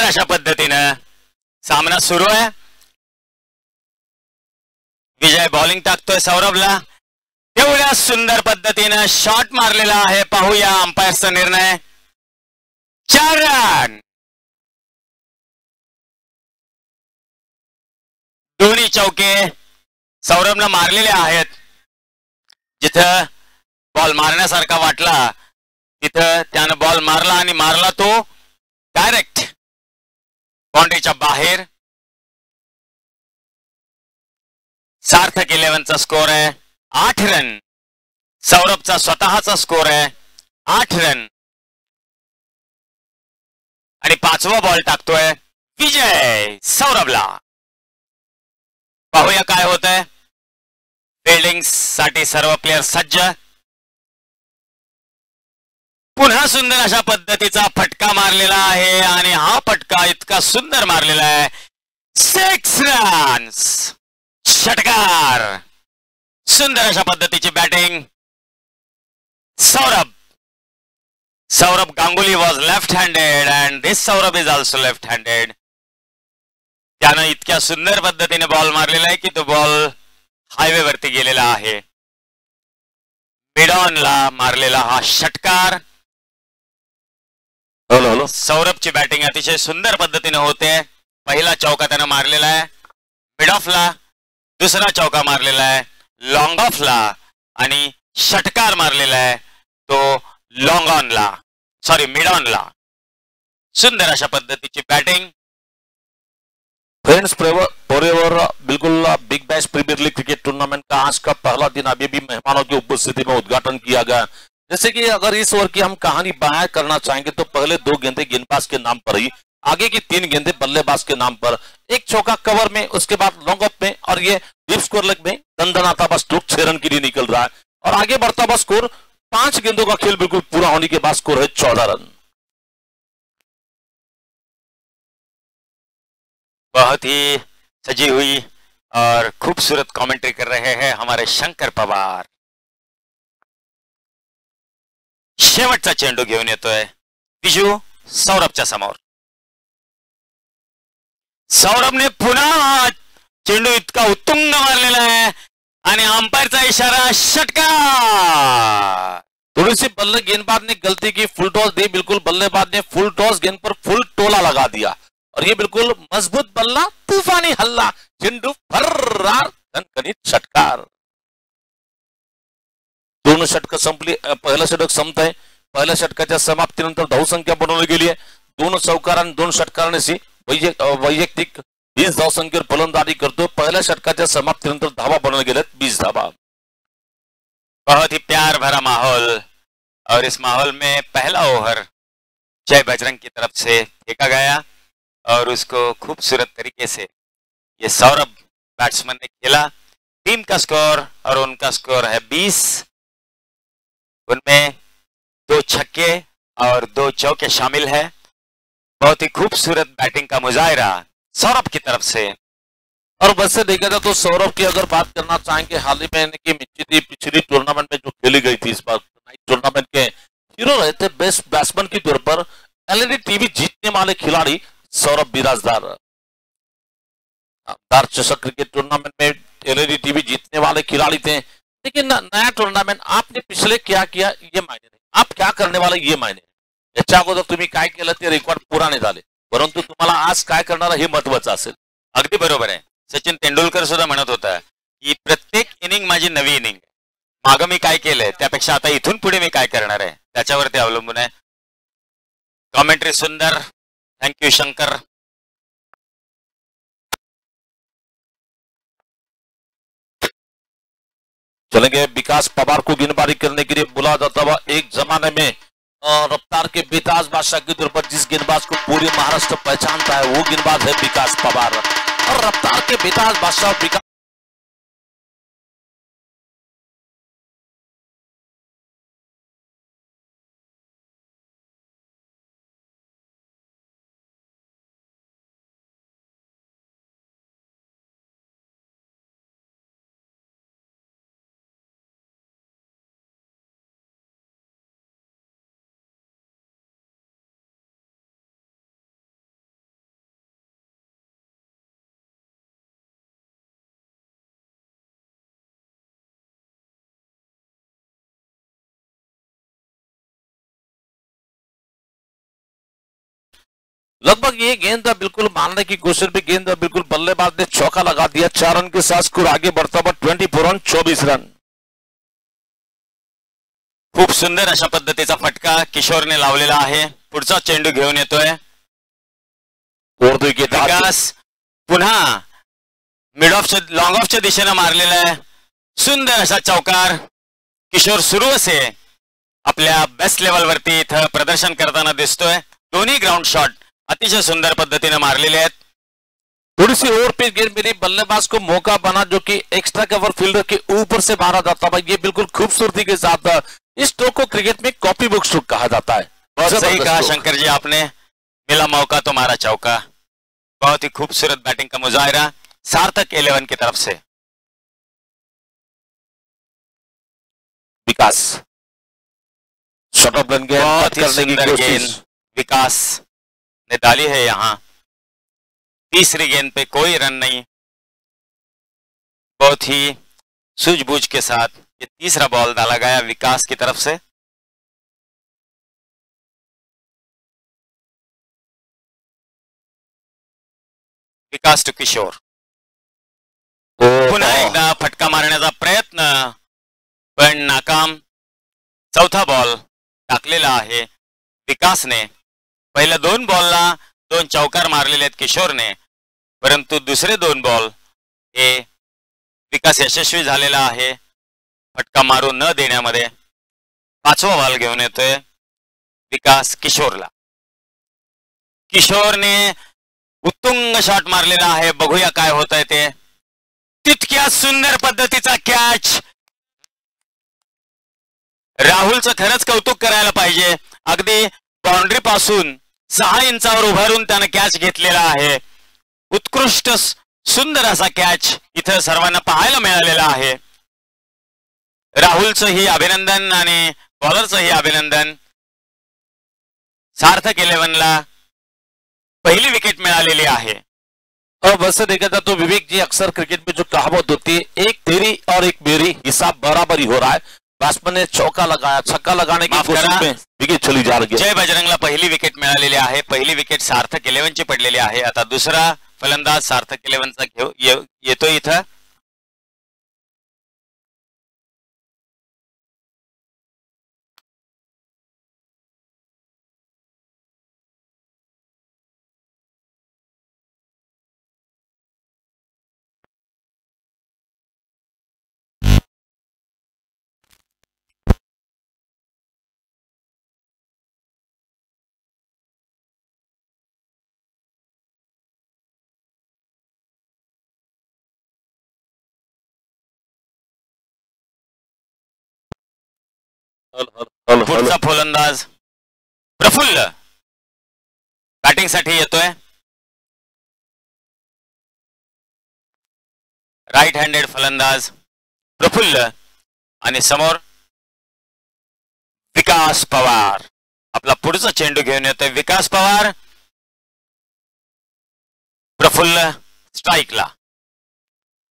सुंदर अशा पद्धतीनं सामना सुरू आहे. विजय बॉलिंग टाकतोय सौरभला. तेवढ्या सुंदर पद्धतीनं शॉट मारलेला आहे. पाहूया अंपायरचा निर्णय. 4 रन. दोन्ही चौके सौरभनं मारलेले आहेत. जिथं बॉल मारण्यासारखा वाटला तिथं त्यानं बॉल मारला आणि मारला तो डायरेक्ट बाउंड्रीच्या बाहेर. सार्थक 11चा स्कोर आहे 8 रन. सौरभचा स्वतःचा स्कोर आहे 8 रन. आणि 5वा बॉल टाकतोय विजय सौरभला. पाहूया काय होतंय. फिल्डिंग साठी सर्व प्लेयर सज्ज. पुन्हा सुंदर अशा पद्धतीचा फटका मारलेला आहे आणि हा फटका इतका सुंदर मारलेला आहे. 6 रन्स. षटकार. सुंदर अशा पद्धतीची batting. Saurabh Ganguly was left-handed and this Saurabh is also left-handed. त्यानं इतक्या सुंदर पद्धतीने बॉल मारलेला आहे की तो बॉल हायवे वरती गेलेला आहे. मिड ऑनला मारलेला हा षटकार. सौरभची बॅटिंग अतिशय सुंदर पद्धतीने होते. पहिला चौका त्यानं मारलेला आहे मिड ऑफला. दुसरा चौका मारलेला आहे लॉंग ऑफला आणि षटकार मारलेला आहे तो लॉंग ऑनला मिड ऑनला. सुंदर अशा पद्धतीची बॅटिंग. फ्रेंड्स फॉरएवर बिल्कुल Big Bash Premier League cricket tournament का आज का पहला दिन अभी भी मेहमानों की उपस्थिति में उद्घाटन किया गया. जैसे कि अगर इस ओवर की हम कहानी बयां करना चाहेंगे तो पहले 2 गेंदें गेंदबाज के नाम पर ही, आगे की 3 गेंदें बल्लेबाज के नाम पर. एक चौका कवर में, उसके बाद लॉन्ग ऑफ में और ये डीप स्कोर लेग में दंदनाता बस स्ट्रोक 6 रन के लिए निकल रहा है. और आगे बढ़ता बस स्कोर 5 गेंदों का खेल बिल्कुल पूरा होने के बाद स्कोर है 14 रन. बहुत ही सजी हुई और खूबसूरत कमेंट्री कर रहे हैं हमारे शंकर पवार. शेवटचा चेंडू घेऊन येतोय विजू सौरभच्या समोर. सौरभने पुन्हा चेंडू इतका उत्तुंग मारलेला आहे आणि अंपायरचा इशारा षटकार. थोड़ी सी बल्ले गेंदबाज ने गलती की, फुल टॉस दी. बिल्कुल बल्लेबाज ने फुल टॉस गेंद पर फुल टोला लगा दिया और ये बिल्कुल मजबूत बल्ला, तूफानी हल्ला, चेंडू फर्रार, खणखणीत षटकार. दोन षटक संपली. पहिलं षटक संपत आहे. पहिल्या षटकाच्या समाप्तीनंतर धावसंख्या बनवली गेली आहे. 2 चौकार आणि 2 षटकारांशी वैयक्तिक 20 धावसंख्येवर फलंदाजी करतो. पहिल्या षटकाच्या समाप्तीनंतर धावा बनवल्या गेल्यात 20 धावा. बहुत ही प्यार भरा माहौल और इस माहौल में पहला ओवर जय बजरंग की तरफ से फेंका गया और उसको खूबसूरत तरीके से ये सौरभ बैट्समैन ने खेला. टीम का स्कोर और उनका स्कोर है 20. उनमें 2 छक्के और 2 चौके शामिल है. बहुत ही खूबसूरत बैटिंग का मुजाहिरा सौरभ की तरफ से. और वैसे देखा जाए तो सौरभ की अगर बात करना चाहेंगे, हाल ही में की पिछली टूर्नामेंट में जो खेली गई थी, इस बार नाइट टूर्नामेंट के हीरो रहे थे बेस्ट बैट्समैन के तौर पर. एलईडी टीवी जीतने वाले खिलाड़ी सौरभ बिराजदार. चषक क्रिकेट टूर्नामेंट में एलईडी टीवी जीतने वाले खिलाड़ी थे. लेकिन नया टूर्नामेंट आपने पिछले क्या किया ये मायने नाही, आप क्या करने वाले ये मायने. याच्या अगोदर तुम्ही काय केलं ते रेकॉर्ड पुराणे झाले, परंतु तुम्हाला आज काय करणार हे महत्वाचं असेल. अगदी बरोबर आहे. सचिन तेंडुलकर सुद्धा म्हणत होता की प्रत्येक इनिंग माझी नवी इनिंग. मागं मी काय केलंय त्यापेक्षा आता इथून पुढे मी काय करणार आहे त्याच्यावरती अवलंबून आहे. कमेंट्री सुंदर. Thank you Shankar. चलेंगे. विकास पवार को गेंदबाजी करने के लिए बुला जाता हुआ. एक जमाने में रफ्तार के बेताज बादशाह के तौर पर जिस गेंदबाज को पूरे महाराष्ट्र पहचानता है वो गेंदबाज है विकास पवार. और रफ्तार के बेताज बादशाह लगभग ये गेंद बिल्कुल मारने की कोशिश भी, गेंद बिल्कुल बल्लेबाज ने चौका लगा दिया। 4 रन के साथ स्कोर आगे बढ़ता हुआ 24 रन 24 रन। खूप सुंदर अशा पद्धतीचा फटका किशोरने लावलेला आहे। पुढचा चेंडू घेऊन येतोय विकास, पुन्हा मिड ऑफच्या लॉंग ऑफच्या दिशेने मारलेला आहे। सुंदर असा चौकार किशोर सुरवसे आपल्या बेस्ट लेवल वरती इथं प्रदर्शन करताना दिसतोय। दोन्ही ग्राउंड शॉट अतिशय सुंदर पद्धतीने मारलेले आहेत। थोड़ी सी ओवर पे गेंद मिली, बल्लेबाज को मौका बना जो कि एक्स्ट्रा कवर फील्डर के ऊपर से मारा जाता है। ये बिल्कुल खूबसूरती के साथ इस स्ट्रोक को क्रिकेट में कॉपी बुक स्ट्रोक कहा जाता है। बहुत सही कहा शंकर जी आपने, मिला मौका तो मारा चौका। बहुत ही खूबसूरत बैटिंग का मुजाहिरा सार्थक 11 की तरफ से। विकास शॉट ऑफ रन बहुत ही सुंदर गेंद विकास ने डाली है। यहाँ तीसरी गेंद पे कोई रन नहीं, बहुत ही सूझबूझ के साथ ये तीसरा बॉल डाला गया विकास की तरफ से। विकास टू किशोर, पुन्हा एकदा फटका मारण्याचा प्रयत्न पण नाकाम। चौथा बॉल टाकलेला आहे विकासने। पहिल्या 2 बॉलला 2 चौकार मारलेले आहेत किशोरने, परंतु दुसरे 2 बॉल हे विकास यशस्वी झालेला आहे फटका मारू न देण्यामध्ये। 5वा बॉल घेऊन येतोय विकास किशोरला। किशोरने उत्तुंग शॉट मारलेला आहे, बघूया काय होत आहे ते। तितक्या सुंदर पद्धतीचा कॅच, राहुलचं खरंच कौतुक करायला पाहिजे। अगदी बाउंड्री पासून 6 इंचावर उभारून त्याने कॅच घेतलेला आहे। उत्कृष्ट सुंदर असा कॅच इथं सर्वांना पाहायला मिळालेला आहे। राहुलचंही अभिनंदन आणि बॉलरचंही अभिनंदन। सार्थक 11ला पहली विकेट मिळालेली आहे। और वैसे देखा जाए तो विवेक जी, अक्सर क्रिकेट में जो कहावत होती है, एक तेरी और एक मेरी, हिसाब बराबरी हो रहा है। बैट्समैन ने चौका लगाया, छक्का लगाने की कोशिश में विकेट चली जा रही है। जय बजरंगला पहिली विकेट मिळालेली आहे। पहिली विकेट सार्थक 11ची पडलेली आहे। आता दुसरा फलंदाज सार्थक 11चा येतो इथं। पुढचा फलंदाज प्रफुल्ल बॅटिंग साठी येतोय। राईट हँडेड फलंदाज प्रफुल्ल आणि समोर विकास पवार। आपला पुढचा चेंडू घेऊन येतोय विकास पवार। प्रफुल्ल स्ट्राईकला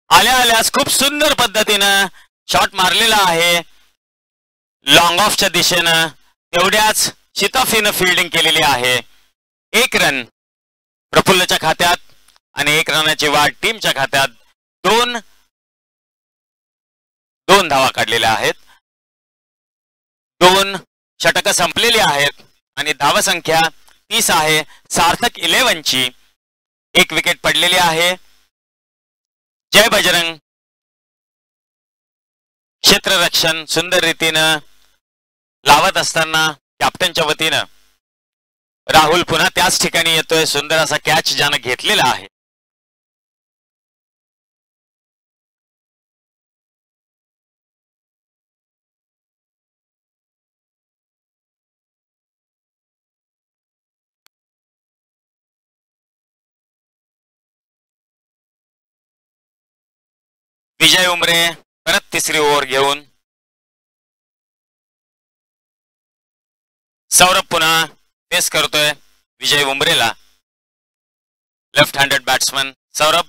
आल्यास खूप सुंदर पद्धतीनं शॉट मारलेला आहे लॉंग ऑफच्या दिशेनं। तेवढ्याच शिताफीनं फिल्डिंग केलेली आहे। 1 रन प्रफुल्लच्या खात्यात आणि 1 रनाची वाढ टीमच्या खात्यात। 2 धावा काढलेल्या आहेत। 2 षटकं संपलेली आहेत आणि धावसंख्या 30 आहे सार्थक 11ची। 1 विकेट पडलेली आहे। जय बजरंग क्षेत्ररक्षण सुंदर रीतीनं लावत असताना कॅप्टनच्या वतीनं राहुल पुन्हा त्याच ठिकाणी येतोय। सुंदर असा कॅच ज्यानं घेतलेला आहे। विजय उमरे परत तिसरी ओव्हर घेऊन। सौरभ पुन्हा फेस करतोय विजय उमरेला। Left handed batsman Saurabh.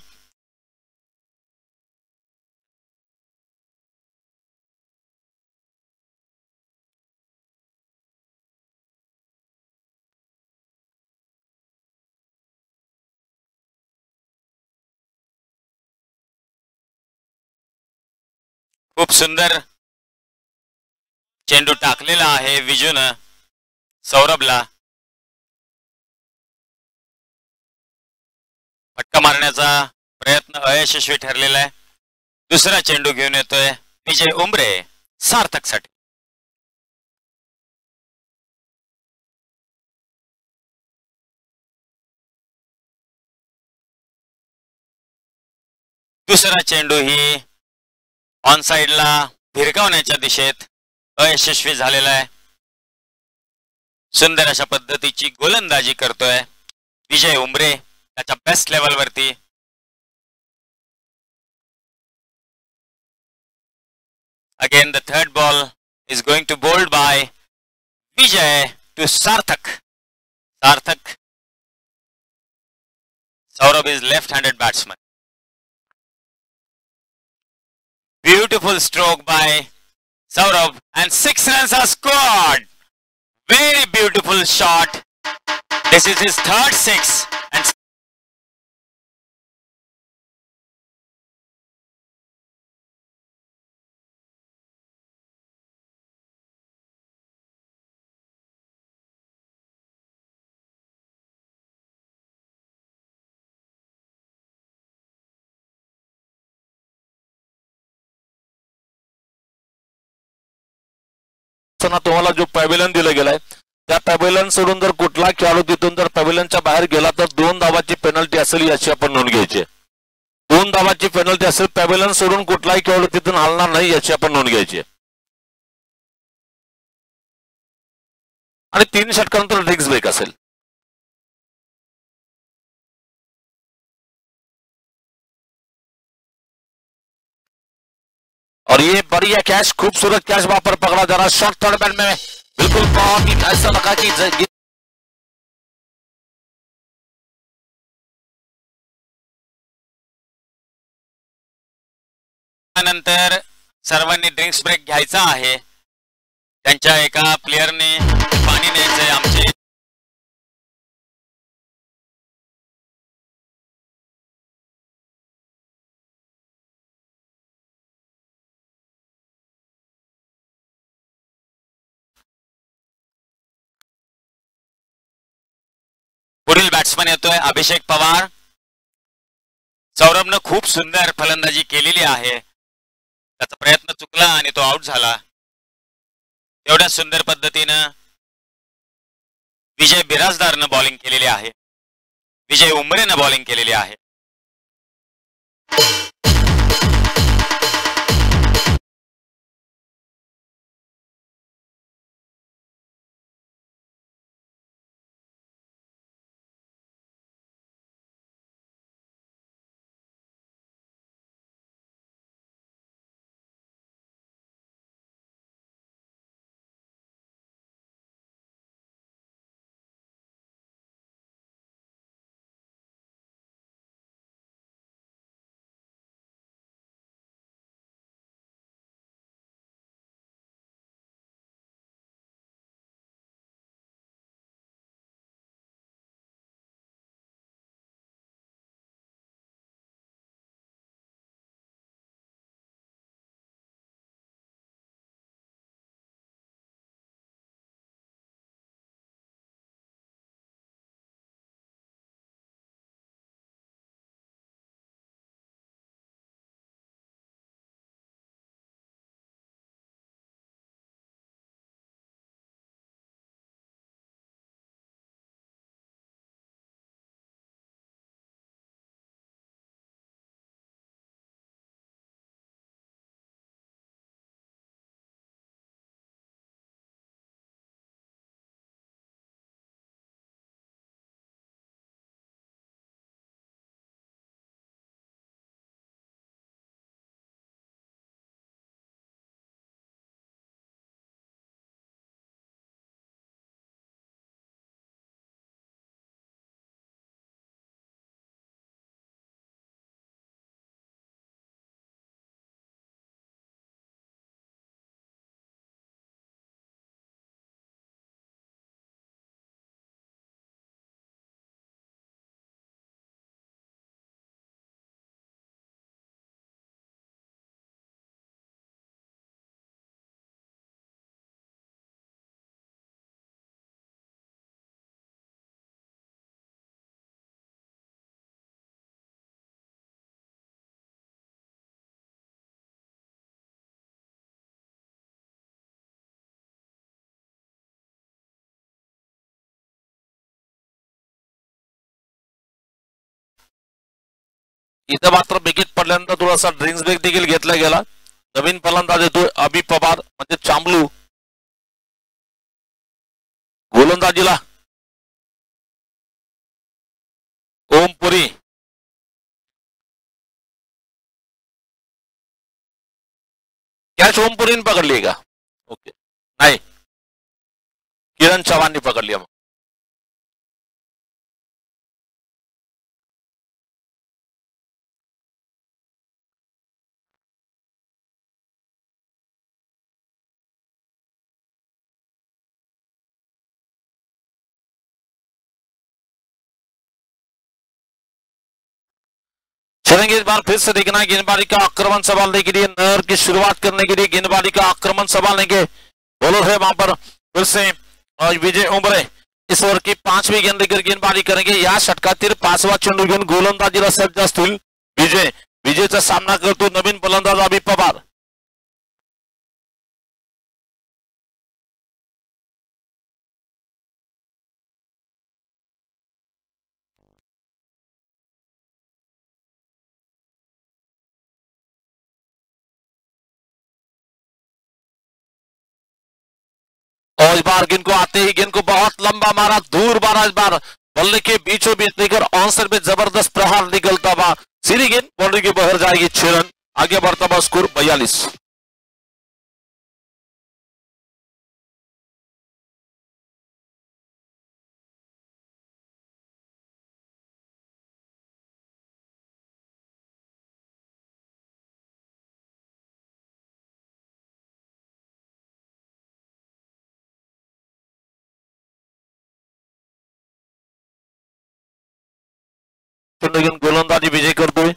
सुंदर चेंडू टाकलेला आहे विजून सौरभला. फटका मारण्याचा प्रयत्न अयशस्वी ठरलेला आहे. दुसरा चेंडू घेऊन येतोय विजय उमरे सार्थक साठी. दुसरा चेंडू ही ऑन साइडला भिरकावण्याच्या दिशेत अयशस्वी झालेला आहे. सुंदर अशा पद्धतीची गोलंदाजी करतोय विजय उमरे त्याच्या बेस्ट लेवल वरती. Again the third ball is going to bowled by Vijay to Sarthak. Sarthak. Saurabh is left-handed batsman. Beautiful stroke by Saurabh and 6 runs are scored. Very beautiful shot. This is his third six. And तुम्हाला जो pavilion दिलं गेलाय त्या pavilion सोडून जर कुठला खेळाडू तिथून जर पॅव्हिलियनच्या बाहेर गेला तर 2 धावाची पेनल्टी असेल याची आपण नोंद घ्यायची. 2 धावाची पेनल्टी असेल. पॅव्हिलियन सोडून कुठलाही खेळाडू तिथून हलणार नाही याची आपण नोंद घ्यायची. आणि 3 षटकानंतर ड्रिंक्स ब्रेक असेल. और ये बढ़िया कैच, खूबसूरत कैच वहां पर पकड़ा जा रहा है शॉर्ट थर्ड बैट में. बिल्कुल बहुत ही ऐसा लगा कि नंतर सर्वांनी ड्रिंक्स ब्रेक घ्यायचा आहे. त्यांच्या एका प्लेयरने पाणी न्यायचंय. आमचे पुढील बॅट्समन येतोय अभिषेक पवार. सौरभनं खूप सुंदर फलंदाजी केलेली आहे. त्याचा प्रयत्न चुकला आणि तो आउट झाला. एवढ्या सुंदर पद्धतीनं विजय बिराजदारनं बॉलिंग केलेली आहे. विजय उमरेनं बॉलिंग केलेली आहे. इथं मात्र विकेट पडल्यानंतर थोडासा ड्रिंक्स ब्रेक देखील घेतला गेला. नवीन फलंदाज येतोय अभि पवार म्हणजे चांबलू गोलंदाजीला. ओमपुरी कॅच ओमपुरीने पकडली का? ओके नाही, किरण चव्हाणनी पकडली. मग चलेंगे इस बार फिर से देखना है गेंदबाजी का आक्रमण संभालने के लिए, नहर की शुरुआत करने के लिए गेंदबाजी का आक्रमण संभालेंगे. बॉलर है वहां पर फिर से विजय उमरे. इस ओव्हर की 5वी गेंद लेकर गेंदबाजी करेंगे. या षटकातील 5वा चेंडू घेऊन गोलंदाजीला सज्ज असतील विजय. विजयचा सामना करतो नवीन फलंदाज अभि पवार. और इस बार गेंद को आते ही गेंद को बहुत लंबा मारा, दूर मारा. इस बार बल्ले के बीचों बीच लेकर ऑनसर में जबरदस्त प्रहार निकलता हुआ सीधी गेंद बाउंड्री के बाहर जाएगी. 6 रन. आगे बढ़ता हुआ स्कोर 42. चेंडू गोलंदाजी विजय करतोय.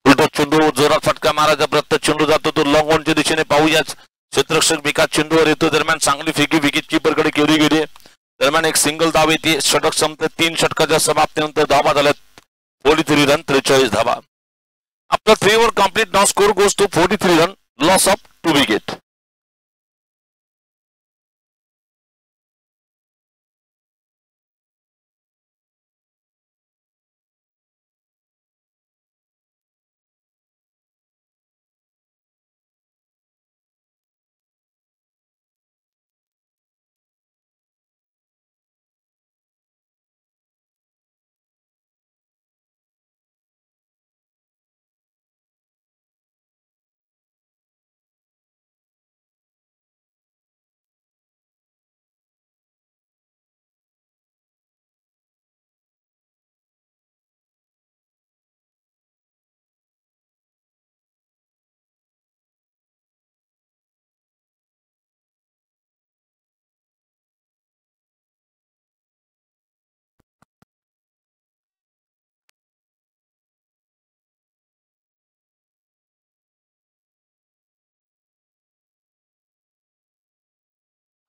उलटा चेंडू जोरात फटका मारायचा प्रयत्न, चेंडू जातो तो लॉंग ऑनच्या दिशेने. पाहूयाच क्षेत्ररक्षक विकास चेंडूवर येतो. दरम्यान चांगली फेकी विकेट कीपर कडे केली गेली. दरम्यान एक सिंगल धाव येते. षटक संपते. 3 षटकाच्या समाप्तीनंतर धावा झाल्यात 43 रन, 43 धावा. आपला 3 over complete. Now score goes to 43 run, loss of 2 wicket.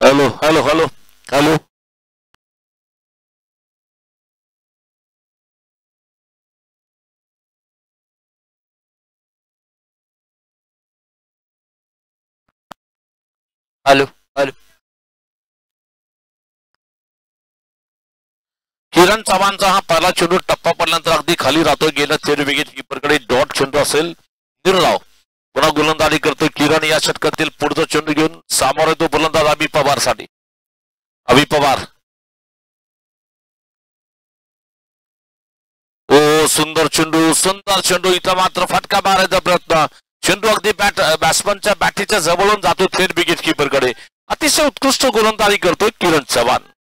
Hello hello hello hello. Hello hello. Kiran चव्हाणचा हा पहिला चेंडू टप्पा पडल्यानंतर अगदी खाली राहतोय. गेल्या 3 विकेट कीपरकडे डॉट चेंडू असेल. निर्धाव पुन्हा गोलंदाजी करतोय किरण. या षटकातील पुढचा चेंडू घेऊन सामोर येतो गोलंदाज अभि पवार साठी. अभि पवार. ओ सुंदर चेंडू. इथं मात्र फटका मारायचा प्रयत्न. चेंडू अगदी बॅट्समनच्या बॅटीच्या जवळून जातो थेट विकेट कीपरकडे. अतिशय उत्कृष्ट गोलंदाजी करतोय किरण चव्हाण.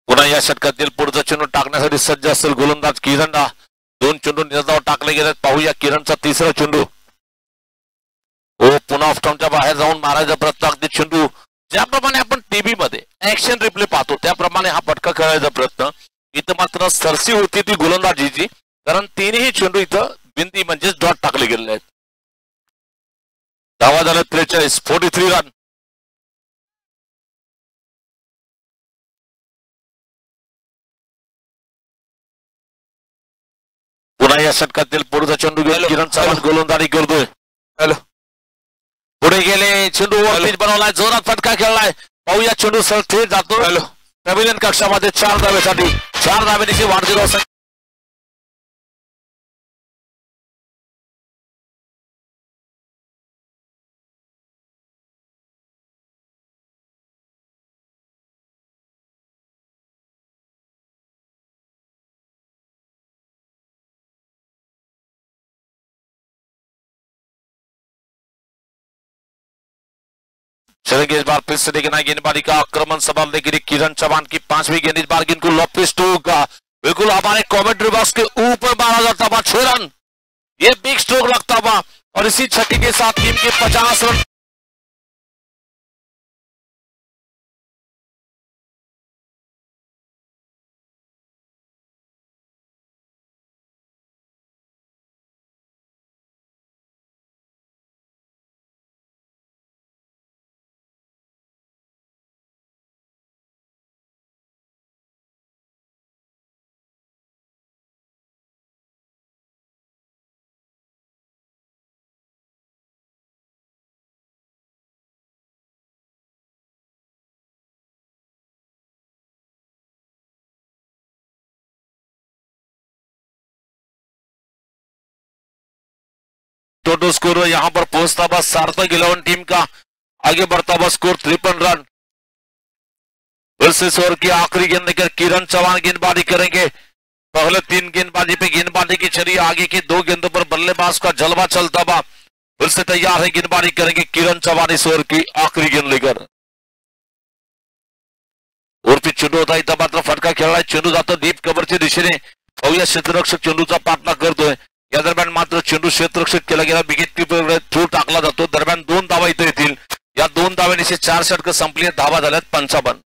पुन्हा या षटकातील पुढचा चेंडू टाकण्यासाठी सज्ज असेल गोलंदाज किरणला. 2 चेंडू निर्धाव टाकले गेले. पाहूया किरणचा तिसरा चेंडू. ओ पुन्हा ऑफस्टॉमच्या बाहेर जाऊन मारायचा प्रयत्न. अगदी चेंडू ज्याप्रमाणे आपण टीव्ही मध्ये ऍक्शन रिप्ले पाहतो त्याप्रमाणे हा फटका खेळायचा प्रयत्न. इथं मात्र सरसी होती ती गोलंदाजीची, कारण 3ही चेंडू इथं बिंदी म्हणजेच डॉट टाकले गेलेले आहेत. धावा झाल्या 43. 43 रन. पुन्हा या षटकातील पुढचा चेंडू घेऊन किरण चव्हाण गोलंदाजी करतोय. पुढे गेले, चेंडू पिच बनवलाय, जोरात फटका खेळलाय. पाहूया चेंडू सर थेट जातो पॅव्हिलियन कक्षामध्ये 4 धावेसाठी. 4 धावेची वाढदिवस चलेंगे. इस बार फिर से देखना गेंदबाजी का आक्रमण संभालने के लिए किरण चौहान की 5वीं गेंद. इस बार गेंद को लॉफ्टी स्ट्रोक का बिल्कुल हमारे कमेंट्री बॉक्स के ऊपर मारा जाता हुआ 6 रन. ये बिग स्ट्रोक लगता हुआ और इसी छक्के के साथ टीम के 50 रन. टोटल स्कोर यहां पर पहुंचता हुआ सार्थक 11 टीम का आगे बढ़ता हुआ स्कोर 53 रन. फिर से ओवर की आखिरी गेंद लेकर किरण चौहान गेंदबाजी करेंगे. पहले 3 गेंदबाजी पे गेंदबाजी की चली, आगे की 2 गेंदों पर बल्लेबाज का जलवा चलता हुआ. फिर से तैयार है, गेंदबाजी करेंगे किरण चौहान इस ओवर की आखिरी गेंद लेकर. और फिर चेंडू होता इथं मात्र फटका खेळलाय. चेंडू जातो डीप कव्हरच्या दिशेने. पाहूया क्षेत्ररक्षक चेंडूचा पाठना करतोय. या दरम्यान मात्र चेंडू क्षेत्ररक्षक केला गेला, विकेट कीपर थ्रू टाकला जातो. दरम्यान 2 धावा इथे येतील. या 2 धावांनी 4 षटक संपली. धावा झाल्यात 55.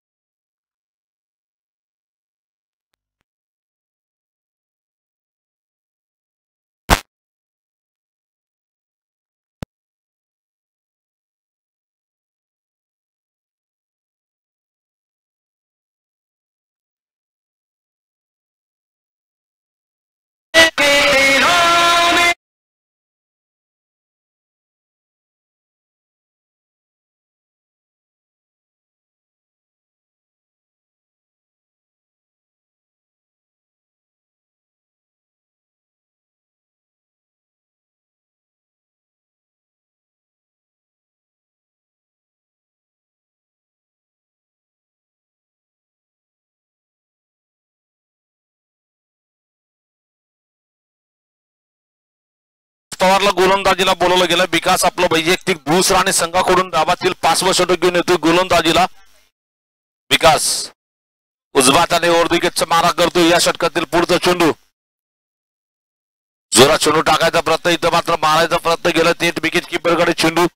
पवारला गोलंदाजीला बोलवलं गेलं. विकास आपलं वैयक्तिक दुसरा आणि संघाकडून धावातील 5वं षटक घेऊन येतोय गोलंदाजीला. विकास उजवाताने ओरदिकेचा मारा करतो. या षटकातील पुढचा चेंडू जोरात चेंडू टाकायचा प्रयत्न, इथं मात्र मारायचा प्रयत्न गेला. थेट विकेट किपरकडे चेंडू.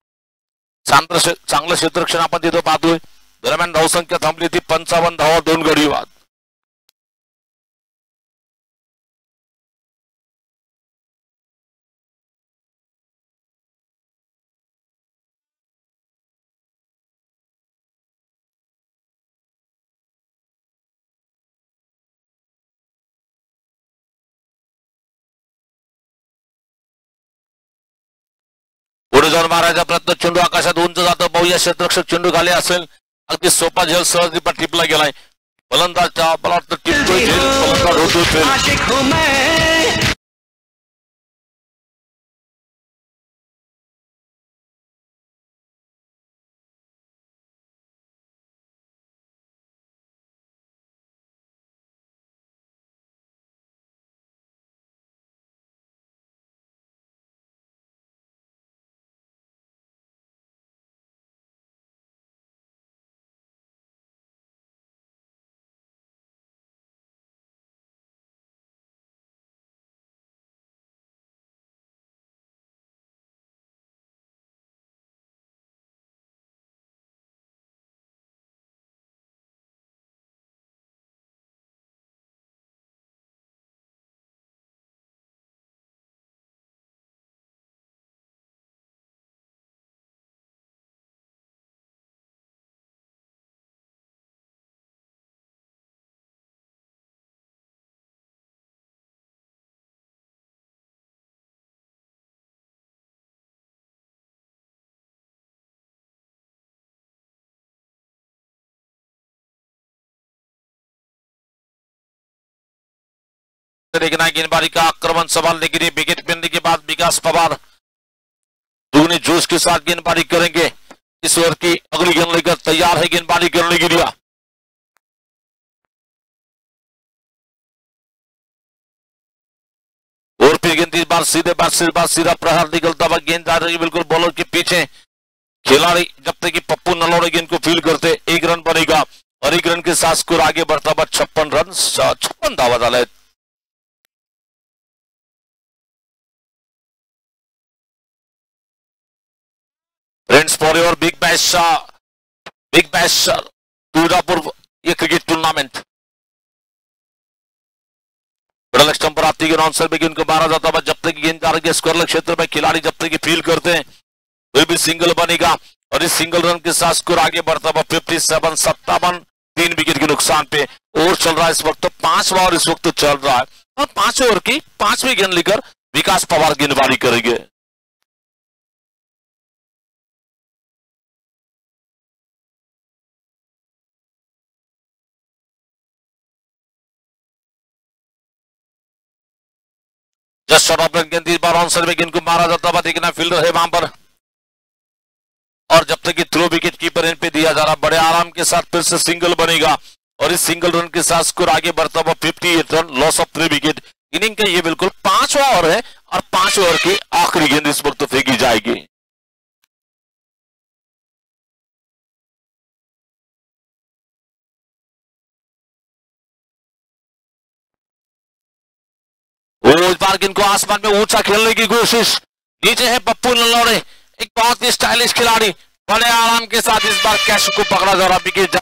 चांगलं क्षेत्ररक्षण आपण तिथं पाहतोय. दरम्यान धावसंख्या थांबली ती 55 धावा 2 गडी बाद. पुढे जाऊन मारायचा प्रयत्न, चेंडू आकाशात उंच जातो. पाहूया क्षेत्ररक्षक चेंडू खाली असेल. अगदी सोपा झेल सहज टिपला गेलाय. फलंदाज मला वाटतं टिपतोय झेल, फलंदाज होतोय. देखना है गेंदबाजी का आक्रमण संभालने के लिए विकेट मिलने के बाद विकास पवार दुगने जोश के साथ गेंदबाजी करेंगे। इस ओवर की अगली गेंद लेकर तैयार है गेंदबाजी करने के लिए। और फिर गेंद इस बार सीधा प्रहार निकलता हुआ गेंद जा रही बिल्कुल बॉलर के पीछे। खिलाड़ी जब तक कि पप्पू नलौड़े गेंद को फील करते एक रन बनेगा और एक रन के साथ स्कोर आगे बढ़ता हुआ 56 धावा डाला है। Friends for your Big bash Durgapur ये क्रिकेट टूर्नामेंट मिडल स्टंप पर आती है आंसर में गेंद को मारा जाता है। जब तक गेंद जा रही है स्क्वायर क्षेत्र में खिलाड़ी जब तक फील करते हैं फिर भी सिंगल बनेगा और इस सिंगल रन के साथ स्कोर आगे बढ़ता हुआ 57 3 विकेट के नुकसान पे। ओवर चल रहा है इस वक्त 5वां और इस वक्त चल रहा है और 5 ओवर की 5वीं गेंद लेकर विकास पवार गेंदबाजी करेंगे। जस्ट शॉट ऑफ गेंद इस बार आंसर में गेंद को मारा जाता हुआ देखना फील्डर है वहां पर और जब तक कि थ्रो विकेट कीपर इन पे दिया जा रहा बड़े आराम के साथ फिर से सिंगल बनेगा और इस सिंगल रन के साथ स्कोर आगे बढ़ता हुआ 58 run loss of 3 wicket. Inning का ये बिल्कुल 5वां ओवर है और 5 ओवर की आखिरी गेंद इस वक्त फेंकी जाएगी। वो इस बार गेंद को आसमान में ऊंचा खेलने की कोशिश। नीचे है पप्पू नलौड़े एक बहुत ही स्टाइलिश खिलाड़ी बड़े आराम के साथ इस बार कैच को पकड़ा जा रहा विकेट।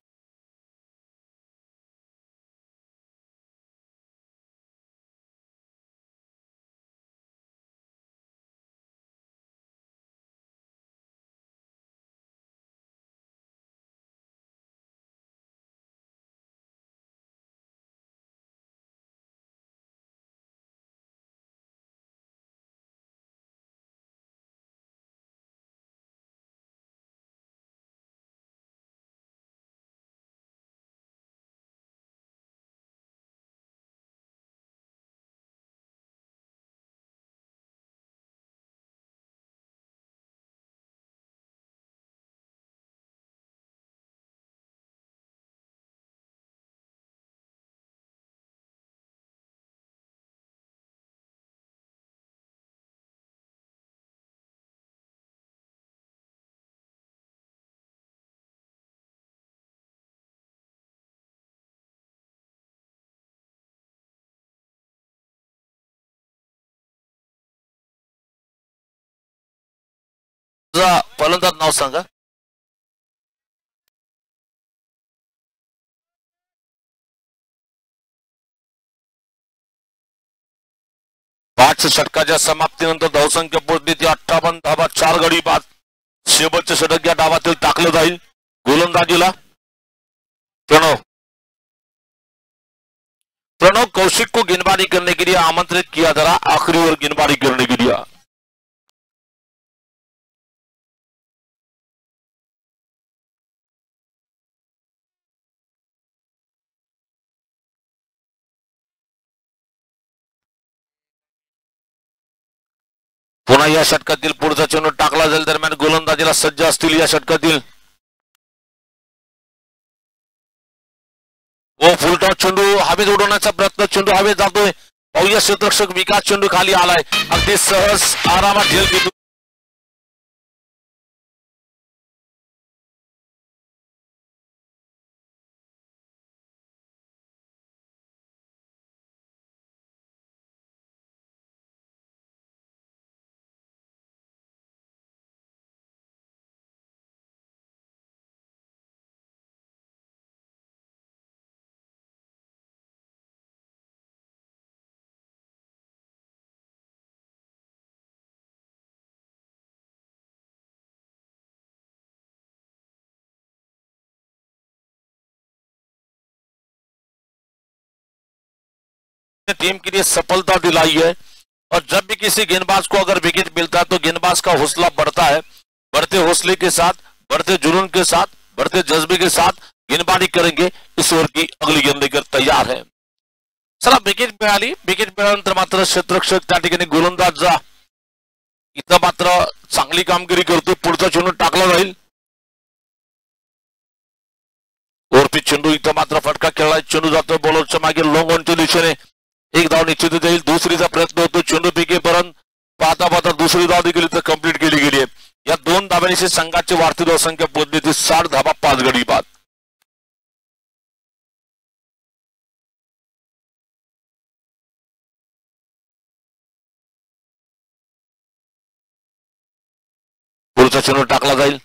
फलंदाज नाव सांगा। पाच षटकाच्या समाप्तीनंतर धावसंख्या पोहोचली ती 58 धावा 4 गडी बाद। शेवटचे षटक या डावातील टाकलं जाईल गोलंदाजीला प्रणव कौशिक को गेंदबाजी करने के लिए आमंत्रित किया जा रहा आखिरी ओवर गेंदबाजी करने के लिए। पुन्हा या षटकातील पुढचा चेंडू टाकला जाईल दरम्यान गोलंदाजीला सज्ज असतील या षटकातील वो फुलटॉस चेंडू हवेत उडवण्याचा प्रयत्न चेंडू हवेत जातोय। पाहूया क्षेत्ररक्षक विकास चेंडू खाली आलाय अगदी सहज आरामात झेल घेतो। टीम के लिए सफलता दिलाई है और जब भी किसी गेंदबाज को अगर विकेट मिलता है तो गेंदबाज का हौसला बढ़ता है। बढ़ते हौसले के साथ बढ़ते जुनून के साथ बढ़ते जज्बे के साथ गेंदबाजी करेंगे। इस ओवर की अगली गेंद लेकर तैयार है चला विकेट मिळाली. विकेट मिळाल्यानंतर मात्र क्षेत्ररक्षक त्या ठिकाणी गोलंदाज इथं मात्र चांगली कामगिरी करतो. पुढचा चेंडू टाकला जाईल. वरती चेंडू इथं मात्र फटका खेळलाय. चेंडू जातोय बॉलरच्या मागे लॉंग ऑनच्या दिशेने. एक धाव निश्चित जाईल. दुसरीचा प्रयत्न होतो. चेंडू फेकेपर्यंत पाहता पाहता दुसरी धाव देखील इथं कंप्लीट केली गेली आहे. या 2 धाब्यांशी संघाची वाढती धावसंख्या पोहोचली ती 60 धाबा 5 गडी बाद. पुढचा चेंडू टाकला जाईल.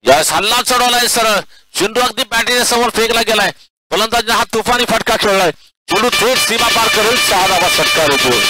या हल्ला चढवलाय सरळ. चेंडू अगदी बॅटीच्या समोर फेकला गेलाय. फलंदाजाने हा तुफानी फटका खेळलाय. चेंडू थेट सीमा पार करेल. 6 धाबा षटकार होतो.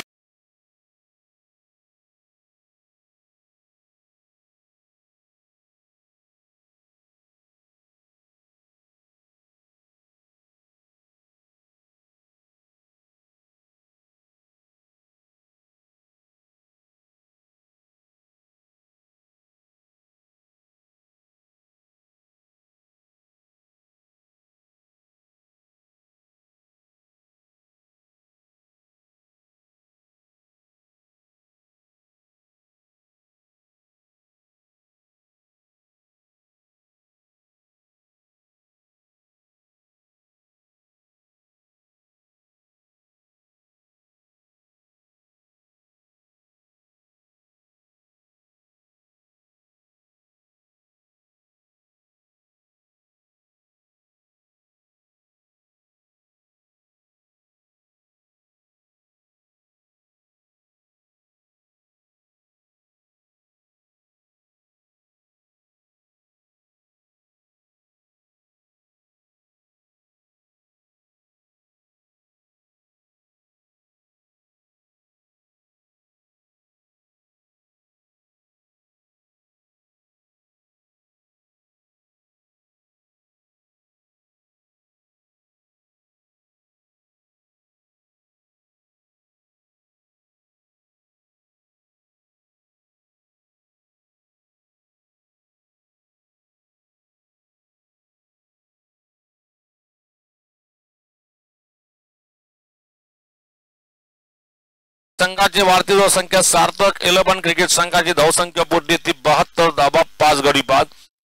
संघाची वाढती धावसंख्या सार्थक 11 क्रिकेट संघाची धावसंख्या पोहोचली ती 72 धाबा 5 गडी बाद.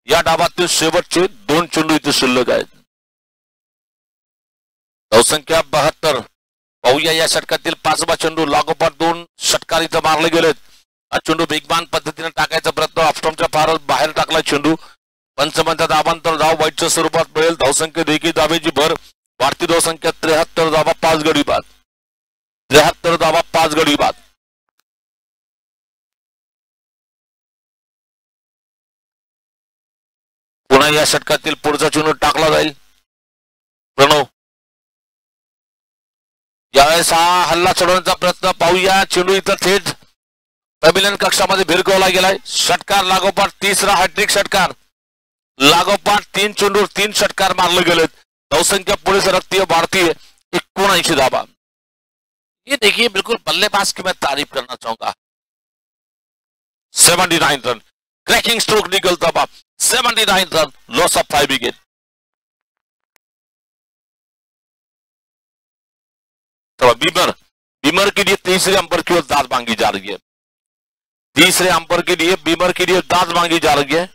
या डावातील शेवटचे 2 चेंडू इथे शिल्लक आहेत. धावसंख्या 72. पाहूया या षटकातील 5वा चेंडू. लागोपाठ 2 षटकार इथं मारले गेलेत. हा चेंडू वेगवान पद्धतीने टाकायचा प्रयत्न ऑफस्टॉमच्या फारच बाहेर टाकला चेंडू. पंचमंत्यात आबांतर धाव वाईटच्या स्वरूपात मिळेल. धावसंख्या देखील धावेची भर. वाढती धावसंख्या 73 धाबा 5 गडी बाद. 73 धाबा 5 गडी बाद. पुन्हा या षटकातील पुढचा चेंडू टाकला जाईल. प्रणव यावेळेस हा हल्ला चढवण्याचा प्रयत्न. पाहूया चेंडू इथं थेट पॅव्हिलियन कक्षामध्ये भिरकवला गेलाय. षटकार लागोपाठ 3रा हॅट्रिक षटकार. लागोपाठ 3 चेंडू 3 षटकार मारले गेलेत. धावसंख्या पुढे सरकती है, बढ़ती है. 79 धाबा. ये देखिए बिल्कुल बल्लेबाज की मैं तारीफ करना चाहूंगा. 79 रन क्रैकिंग स्ट्रोक निकलता हुआ. 79 रन लॉस ऑफ 5 विकेट. तो बीमर के लिए तीसरे अंपर की ओर दाद मांगी जा रही है. तीसरे अंपर के लिए बीमर के लिए दाद मांगी जा रही है.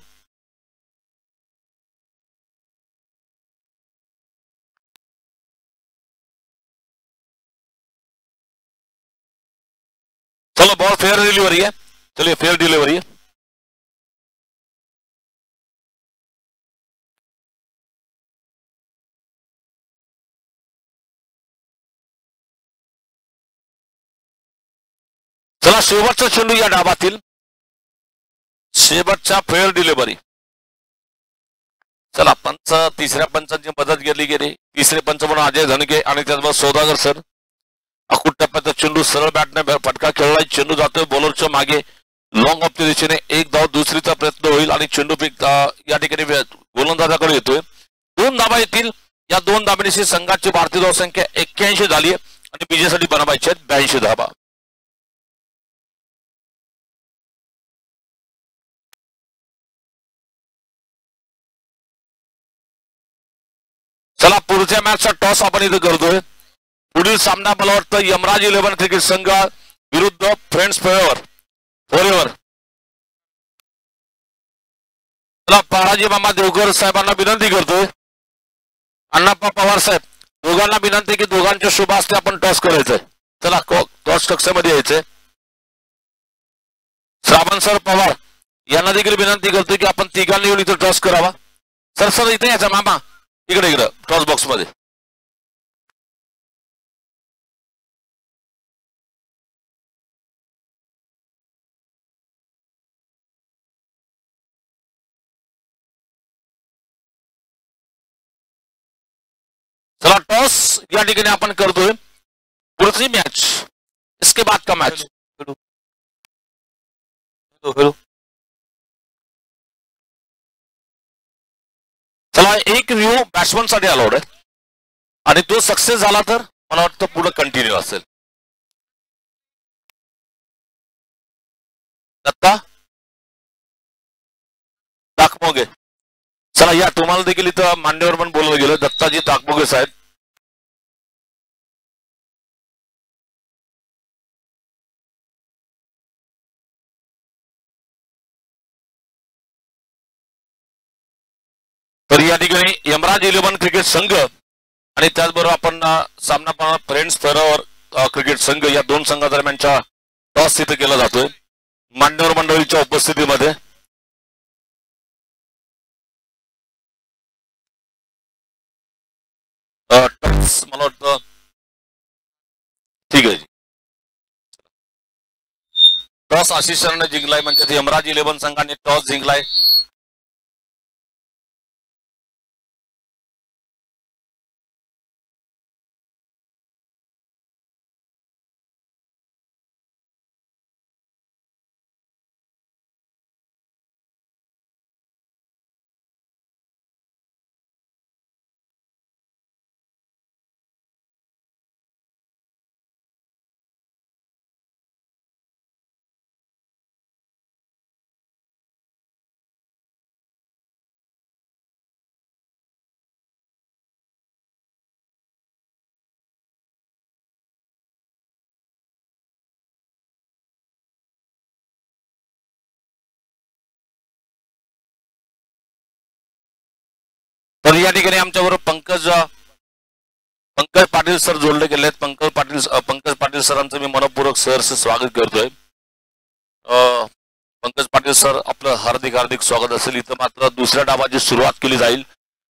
चलो बॉल फेयर डिलीवरी है. चलिए फेयर डिलीवरी है. चला शेवटचा चेंडू या डावातील. शेवटच्या फेअर डिलिव्हरी. चला पंच तिसऱ्या पंचांची मदत घेतली गेली. तिसरे पंच म्हणून अजय धनगे आणि त्याचबरोबर सौदागर सर. अकूट टप्प्याचा चेंडू सरळ बॅटने फटका खेळलाय. चेंडू जातोय बॉलरच्या मागे लॉंग ऑफच्या दिशेने. एक धाव दुसरीचा प्रयत्न होईल आणि चेंडू या ठिकाणी गोलंदाजाकडे येतोय. 2 धाबा येतील. या 2 धाबांची संघाची भारतीय धावसंख्या 81 झाली आहे आणि विजयासाठी बनवायचे 82 धाबा. चला चला पुढच्या मॅचचा टॉस आपण इथे करतोय. पुढील सामना मला वाटतं यमराज 11 क्रिकेट संघ विरुद्ध फ्रेंड्स फॉरएव्हर. चला पहाराजी मामा देवकर साहेबांना विनंती करतोय, अण्णाप्पा पवार साहेब दोघांना विनंती की दोघांच्या शुभ हस्ते आपण टॉस करायचंय. चला टॉस कक्षामध्ये यायचंय. श्रावण सर पवार यांना देखील विनंती करतोय की आपण तिघांनी येऊन इथे टॉस करावा. सर इथे यायचा मामा, इकडे टॉस बॉक्स मध्ये. चला टॉस या ठिकाणी आपण करतोय. पुढची मॅच, इसके बाद का मॅच. चला एक व्यू बॅट्समन साठी अलाउड आहे आणि तो सक्सेस झाला तर मला वाटतं पुढे कंटिन्यू असेल. दत्ता ताकमोगे, चला या तुम्हाला देखील इथं मान्यवर पण बोललं गेलं. दत्ताजी ताकमोगे साहेब. तर या ठिकाणी यमराज 11 क्रिकेट संघ आणि त्याचबरोबर आपण सामना पाहणार फ्रेंड्स फॉरएव्हर क्रिकेट संघ, या दोन संघादरम्यानच्या टॉस तिथे केला जातोय मान्यवर मंडळीच्या उपस्थितीमध्ये. टॉस मला वाटतं ठीक आहे. टॉस आशिष सरने जिंकलाय, म्हणजे यमराज 11 संघाने टॉस जिंकलाय. तर या ठिकाणी आमच्याबरोबर पंकज पाटील सर जोडले गेले आहेत. पंकज पाटील सरांचं मी मनपूर्वक सहर्ष स्वागत करतोय. पंकज पाटील सर आपलं हार्दिक स्वागत असेल. इथं मात्र दुसऱ्या डावाची सुरुवात केली जाईल.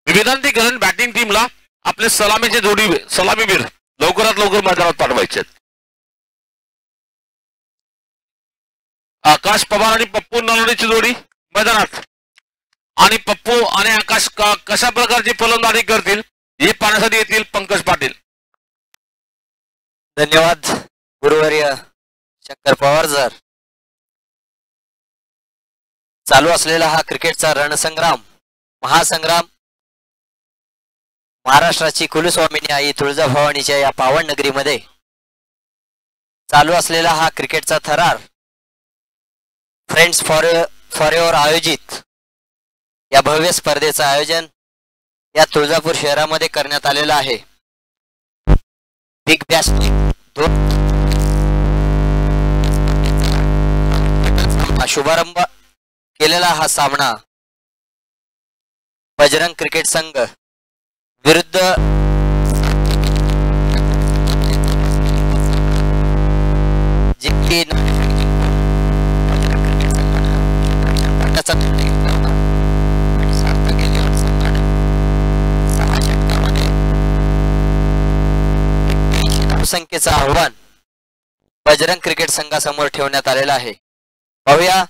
मी विनंती करेन बॅटिंग टीमला आपले सलामीवीर लवकरात लवकर मैदानात पाठवायचे. आकाश पवार आणि पप्पू नलोडीची जोडी मैदानात, आणि पप्पू आणि आकाश कशा प्रकारची फलंदाजी करतील हे पाहण्यासाठी येतील पंकज पाटील. धन्यवाद गुरुवर्य शंकर पवार सर. चालू असलेला हा क्रिकेटचा रणसंग्राम महासंग्राम महाराष्ट्राची कुलस्वामिनी आई तुळजाभवानीच्या या पावन नगरीमध्ये चालू असलेला हा क्रिकेटचा थरार फ्रेंड्स फॉरएव्हर आयोजित या भव्य स्पर्धेचं आयोजन या तुळजापूर शहरामध्ये करण्यात आलेलं आहे. बिग बॅश शुभारंभ केलेला हा सामना बजरंग क्रिकेट संघ विरुद्ध संख्येचं आव्हान बजरंग क्रिकेट संघासमोर ठेवण्यात आलेलं आहे. पाहूया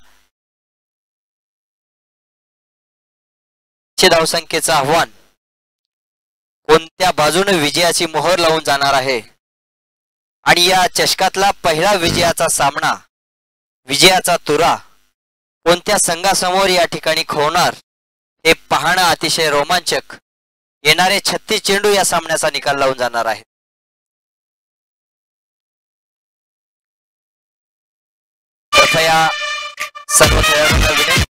धावसंख्येचं आव्हान कोणत्या बाजूने विजयाची मोहर लावून जाणार आहे आणि या चषकातला पहिला विजयाचा सामना, विजयाचा तुरा कोणत्या संघासमोर या ठिकाणी खोवणार हे पाहणं अतिशय रोमांचक. येणारे 36 चेंडू या सामन्याचा निकाल लावून जाणार आहे. कृपया सर्व खेळाडूंना विनंती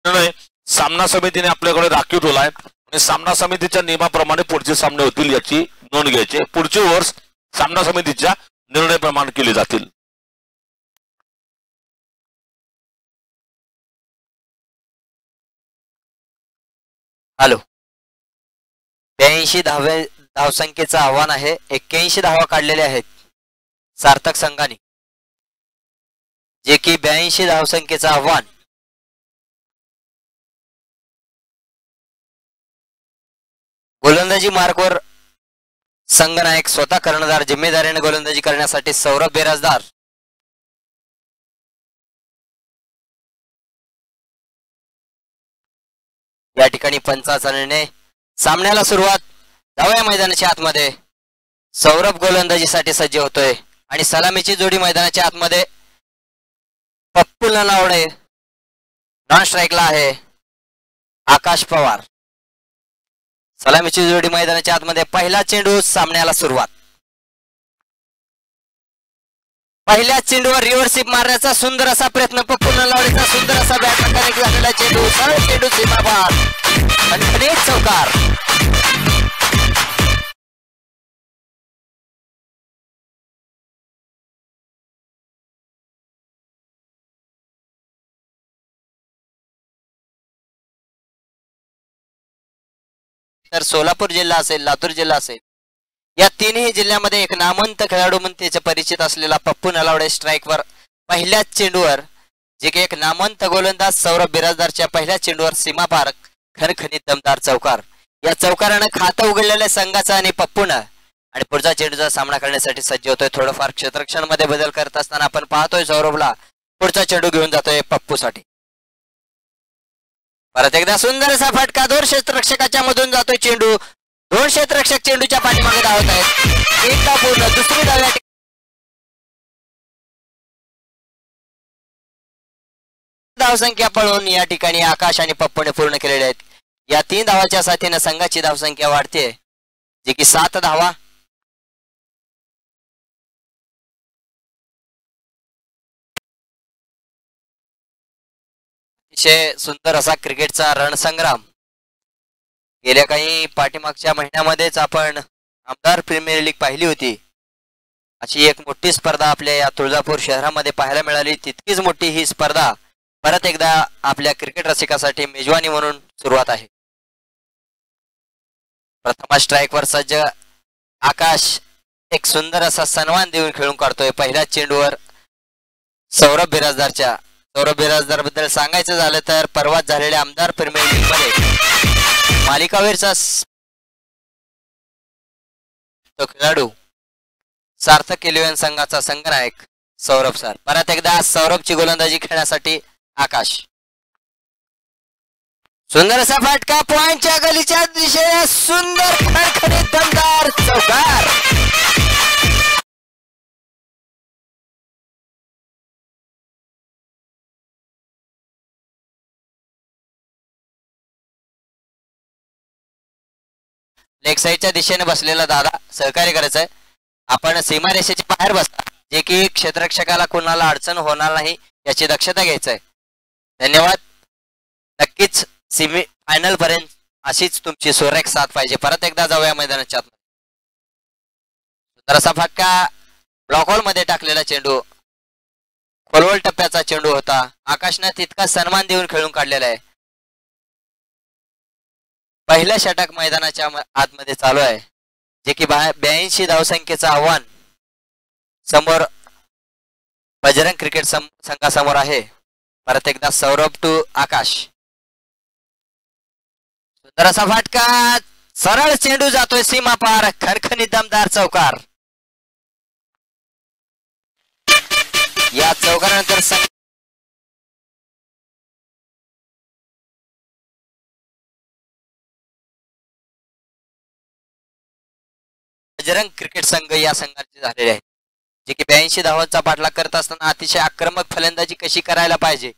निर्णय सामना समितीने आपल्याकडे राखीव ठेवलाय आणि सामना समितीच्या नियमाप्रमाणे पुढचे सामने होतील याची नोंद घ्यायची. पुढचे ओव्हर्स सामना समितीच्या निर्णयाप्रमाणे केले जातील. हॅलो, 82 धावसंख्येचं आव्हान आहे. 81 धावा काढलेल्या आहेत सार्थक संघाने, जे की 82 धावसंख्येचं आव्हान गोलंदाजी मार्कवर संघनायक स्वतः कर्णधार जिम्मेदारीने गोलंदाजी करण्यासाठी सौरभ बिराजदार. या ठिकाणी पंचाचा निर्णय. सामन्याला सुरुवात. डाव्या मैदानाच्या आतमध्ये सौरभ गोलंदाजीसाठी सज्ज होतोय आणि सलामीची जोडी मैदानाच्या आतमध्ये पप्पू नलावडे. नॉन स्ट्राईकला आहे आकाश पवार. सलामीची जोडी मैदानाच्या आतमध्ये. पहिला चेंडू. सामन्याला सुरुवात. पहिल्या चेंडूवर रिव्हर्स मारण्याचा सुंदर असा प्रयत्न. पप्पू नलावडेचा सुंदर असा बॅट कनेक्ट झालेला चेंडू. सरळ चेंडू सीमापार आणि चौकार. तर सोलापूर जिल्हा असेल, लातूर जिल्हा असेल, या तीनही जिल्ह्यामध्ये एक नामवंत खेळाडू म्हणून त्याचे परिचित असलेला पप्पू नलावडे स्ट्राईकवर पहिल्याच चेंडूवर, जे की एक नामवंत गोलंदाज सौरभ बिराजदारच्या पहिल्या चेंडूवर सीमापार खणखणीत दमदार चौकार. या चौकारानं खातं उघडलेल्या संघाचा आणि पप्पूनं आणि पुढचा चेंडूचा सामना करण्यासाठी सज्ज होतोय. थोडंफार क्षेत्ररक्षणामध्ये बदल करत असताना आपण पाहतोय सौरभला. पुढचा चेंडू घेऊन जातोय पप्पूसाठी. परत एकदा सुंदर असा फटका. 2 क्षेत्ररक्षकाच्या मधून जातोय चेंडू. 2 क्षेत्ररक्षक चेंडूच्या पाठीमागे धावत आहेत. एकदा पूर्ण. दुसरी धाव धावसंख्या पळून या ठिकाणी आकाश आणि पप्पूने पूर्ण केलेले आहेत. या 3 धावाच्या साथीने संघाची धावसंख्या वाढते, जे की 7 धावा. अतिशय सुंदर असा क्रिकेटचा रणसंग्राम. गेल्या काही पाठीमागच्या महिन्यामध्येच आपण आमदार प्रीमियर लीग पाहिली होती. अशी एक मोठी स्पर्धा आपल्या या तुळजापूर शहरामध्ये पाहायला मिळाली. तितकीच मोठी ही स्पर्धा परत एकदा आपल्या क्रिकेट रसिकासाठी मेजवानी म्हणून सुरुवात आहे. प्रथम स्ट्राईकवर सज्ज आकाश एक सुंदर असा सन्मान देऊन खेळून काढतोय. पहिल्या चेंडूवर सौरभ बिराजदारच्या. सौरभ बिराजदार बद्दल सांगायचं झालं तर परवाच झालेल्या आमदार प्रीमियर लीग मध्ये मालिकावीरचा तो खेळाडू सार्थक 11 संघाचा संघनायक सौरभ सर. परत एकदा सौरभची गोलंदाजी खेळण्यासाठी आकाश. सुंदर असा फटका. पॉइंटच्या गलीच्या दिशेने सुंदर खणखणीत दमदार चौकार. लेग साईडच्या दिशेने बसलेला दादा सहकार्य करायचंय. आपण सीमारेषेच्या बाहेर बसता, जे की क्षेत्ररक्षकाला कोणाला अडचण होणार नाही याची दक्षता घ्यायचंय. धन्यवाद. नक्कीच सेमी फायनल पर्यंत अशीच तुमची सुरेख साथ पाहिजे. परत एकदा जाऊया मैदानाच्या आत. सुंदर असा फटका. ब्लॉक होल मध्ये टाकलेला चेंडू. खोलवळ टप्प्याचा चेंडू होता. आकाशने तितका सन्मान देऊन खेळून काढलेला आहे. पहिल्या षटक मैदानाच्या आतमध्ये चालू आहे, जे की 82 धावसंख्येचं आव्हान समोर बजरंग क्रिकेट संघासमोर आहे. परत एकदा सौरभ टू आकाश. सुंदर असा फटका. सरळ चेंडू जातोय सीमा पार. खणखणीत दमदार चौकार. या चौकारानंतर बजरंग क्रिकेट संघ या संघाचे झालेले आहे, जे की 82 धावांचा पाठलाग करत असताना अतिशय आक्रमक फलंदाजी कशी करायला पाहिजे,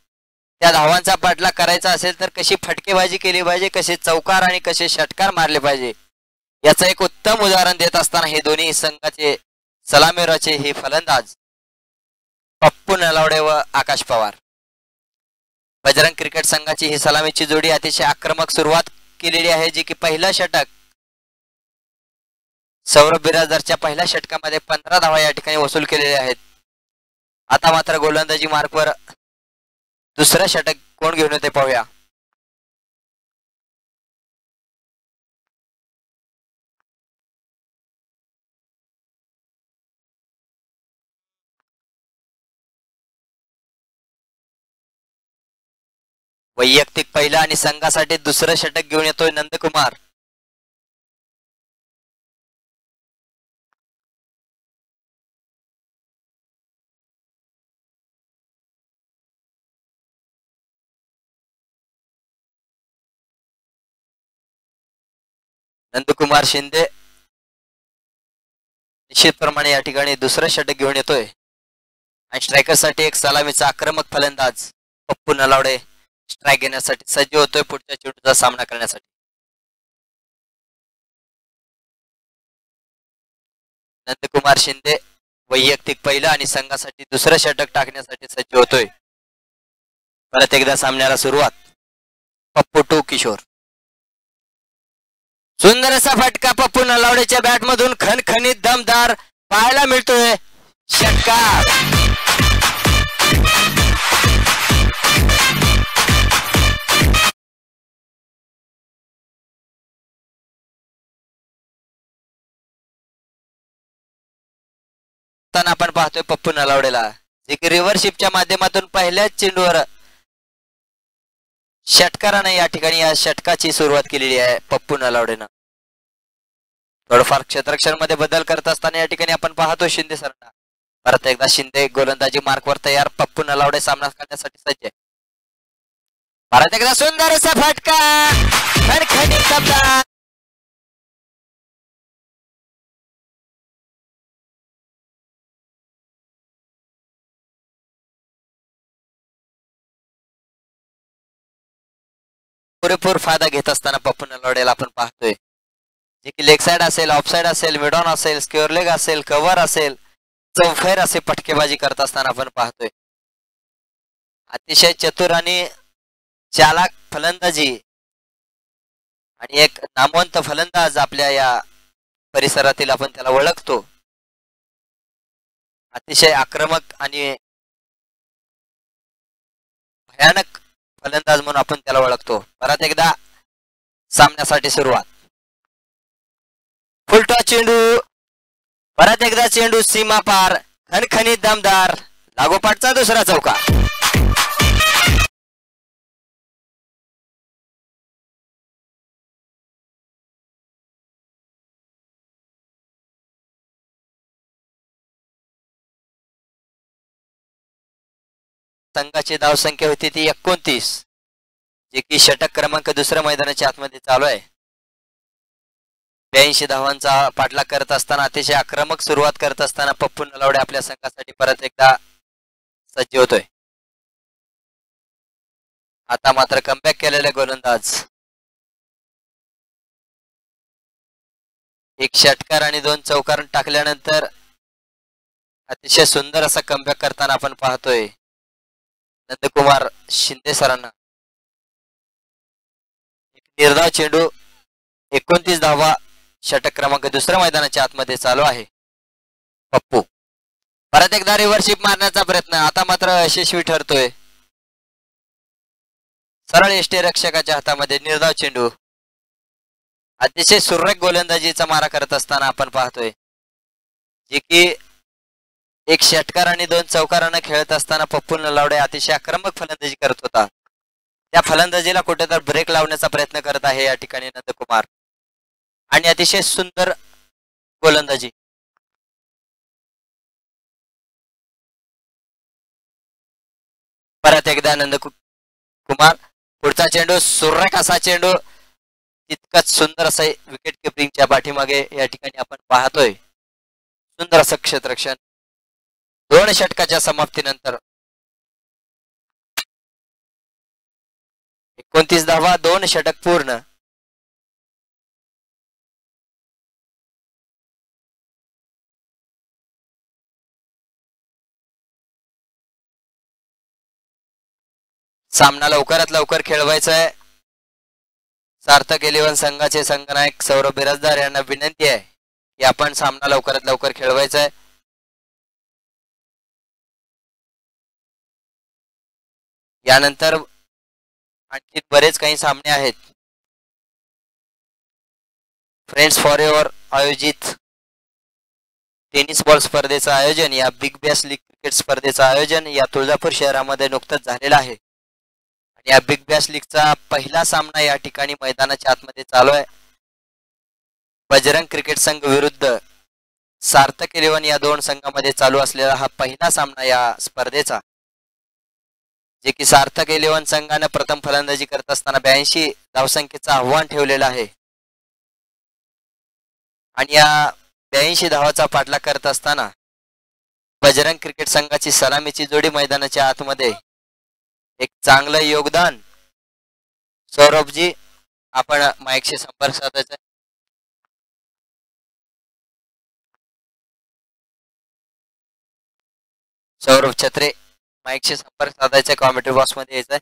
त्या धावांचा पाठलाग करायचा असेल तर कशी फटकेबाजी केली पाहिजे, कसे चौकार आणि कसे षटकार मारले पाहिजे, याचं एक उत्तम उदाहरण देत असताना हे दोन्ही संघाचे सलामीराचे हे फलंदाज पप्पू नलावडे व आकाश पवार. बजरंग क्रिकेट संघाची ही सलामीची जोडी अतिशय आक्रमक सुरुवात केलेली आहे, जी की पहिलं षटक सौरभ बिराजदारच्या पहिल्या षटकामध्ये 15 धावा या ठिकाणी वसूल केलेले आहेत. आता मात्र गोलंदाजी मार्कवर दुसरं षटक कोण घेऊन येते पाहूया. वैयक्तिक पहिलं आणि संघासाठी दुसरं षटक घेऊन येतोय नंदकुमार. नंदकुमार शिंदे निश्चितप्रमाणे या ठिकाणी दुसरं षटक घेऊन येतोय आणि स्ट्रायकर साठी एक सलामीचा आक्रमक फलंदाज पप्पू नलावडे स्ट्राईक घेण्यासाठी सज्ज होतोय पुढच्या चेंडूचा सामना करण्यासाठी. नंदकुमार शिंदे वैयक्तिक पहिलं आणि संघासाठी दुसरं षटक टाकण्यासाठी सज्ज होतोय. परत एकदा सामन्याला सुरुवात. पप्पू टू किशोर. सुंदर असा फटका पप्पू नलावडेच्या बॅट मधून खणखणीत दमदार पाहायला मिळतोय. षटकार. आपण पाहतोय पप्पू नलावडेला, जे की रिव्हरशिपच्या माध्यमातून पहिल्याच चेंडूवर षटकाराने या ठिकाणी या षटकाची सुरुवात केलेली आहे पप्पू नलावडेनं. थोडंफार क्षेत्ररक्षण मध्ये बदल करत असताना या ठिकाणी आपण पाहतो शिंदे सरना. परत एकदा शिंदे गोलंदाजी मार्कवर तयार. पप्पू नलावडे सामना करण्यासाठी सज्ज आहे. परत एकदा सुंदर असा फटका. खणखणीत दमदार. पुरेपूर फायदा घेत असताना पप्पू नलावडेला आपण पाहतोय, जे की लेग साइड असेल, ऑफ साइड असेल, मिड ऑन असेल, स्क्वेअर लेग असेल, कव्हर असेल, चौफेर असे फटकेबाजी करत असताना आपण पाहतोय. अतिशय चतुर आणि चालाक फलंदाजी आणि एक नामवंत फलंदाज आपल्या या परिसरातील आपण त्याला ओळखतो. अतिशय आक्रमक आणि भयानक फलंदाज म्हणून आपण त्याला ओळखतो. परत एकदा सामन्यासाठी सुरुवात. फुलटॉस चेंडू. परत एकदा चेंडू सीमा पार. खणखणीत दमदार. लागोपाठचा दुसरा चौका. संघाची धावसंख्या होती ती 29, जे की षटक क्रमांक दुसऱ्या मैदानाच्या आतमध्ये चालू आहे. 82 धावांचा पाठलाग करत असताना अतिशय आक्रमक सुरुवात करत असताना पप्पू नलावडे आपल्या संघासाठी परत एकदा सज्ज होतोय. आता मात्र कमबॅक केलेले गोलंदाज. एक षटकार आणि 2 चौकार टाकल्यानंतर अतिशय सुंदर असा कमबॅक करताना आपण पाहतोय नंदकुमार शिंदे सरांना. एक निर्धाव चेंडू. 29 धावा षटक क्रमांक दुसऱ्या मैदानाच्या आतमध्ये चालू आहे. पप्पू परत एकदा रिव्हरशिप मारण्याचा प्रयत्न आता मात्र यशस्वी ठरतोय. सरळ यष्टीरक्षकाच्या हातामध्ये निर्धाव चेंडू. अतिशय सुरेख गोलंदाजीचा मारा करत असताना आपण पाहतोय, जे की एक षटकार आणि 2 चौकारानं खेळत असताना पप्पू नलावडे अतिशय आक्रमक फलंदाजी करत होता. त्या फलंदाजीला कुठेतरी ब्रेक लावण्याचा प्रयत्न करत आहे या ठिकाणी नंदकुमार. आणि अतिशय सुंदर गोलंदाजी. परत एकदा नंदकुमार. पुढचा चेंडू सुरेख असा चेंडू. तितकंच सुंदर असं विकेट किपरिंगच्या पाठीमागे या ठिकाणी आपण पाहतोय. सुंदर असं क्षेत्ररक्षण. 2 षटकाच्या समाप्तीनंतर 29 धावा 2 षटक पूर्ण. सामना लवकरात लवकर खेळवायचा आहे. सार्थक 11 संघाचे संघनायक सौरभ बिराजदार यांना विनंती आहे की आपण सामना लवकरात लवकर खेळवायचा आहे. यानंतर आणखी बरेच काही सामने आहेत. फ्रेंड्स फॉर एव्हर आयोजित टेनिस बॉल स्पर्धेचं आयोजन, या बिग बॅश लीग क्रिकेट स्पर्धेचं आयोजन या तुळजापूर शहरामध्ये नुकतंच झालेलं आहे. आणि या बिग बॅश लीगचा पहिला सामना या ठिकाणी मैदानाच्या आतमध्ये चालू आहे. बजरंग क्रिकेट संघ विरुद्ध सार्थक 11 या दोन संघामध्ये चालू असलेला हा पहिला सामना या स्पर्धेचा, जे की सार्थक 11 संघाने प्रथम फलंदाजी करत असताना 82 धावसंख्येचं आव्हान ठेवलेलं आहे. आणि या 82 धावाचा पाठलाग करत असताना बजरंग क्रिकेट संघाची सलामीची जोडी मैदानाच्या आतमध्ये एक चांगलं योगदान. सौरभजी, आपण माईकशी संपर्क साधायचा. सौरभ छत्रे, माईकशी संपर्क साधायचा, कॉमेंट्री बॉक्स मध्ये यायचंय.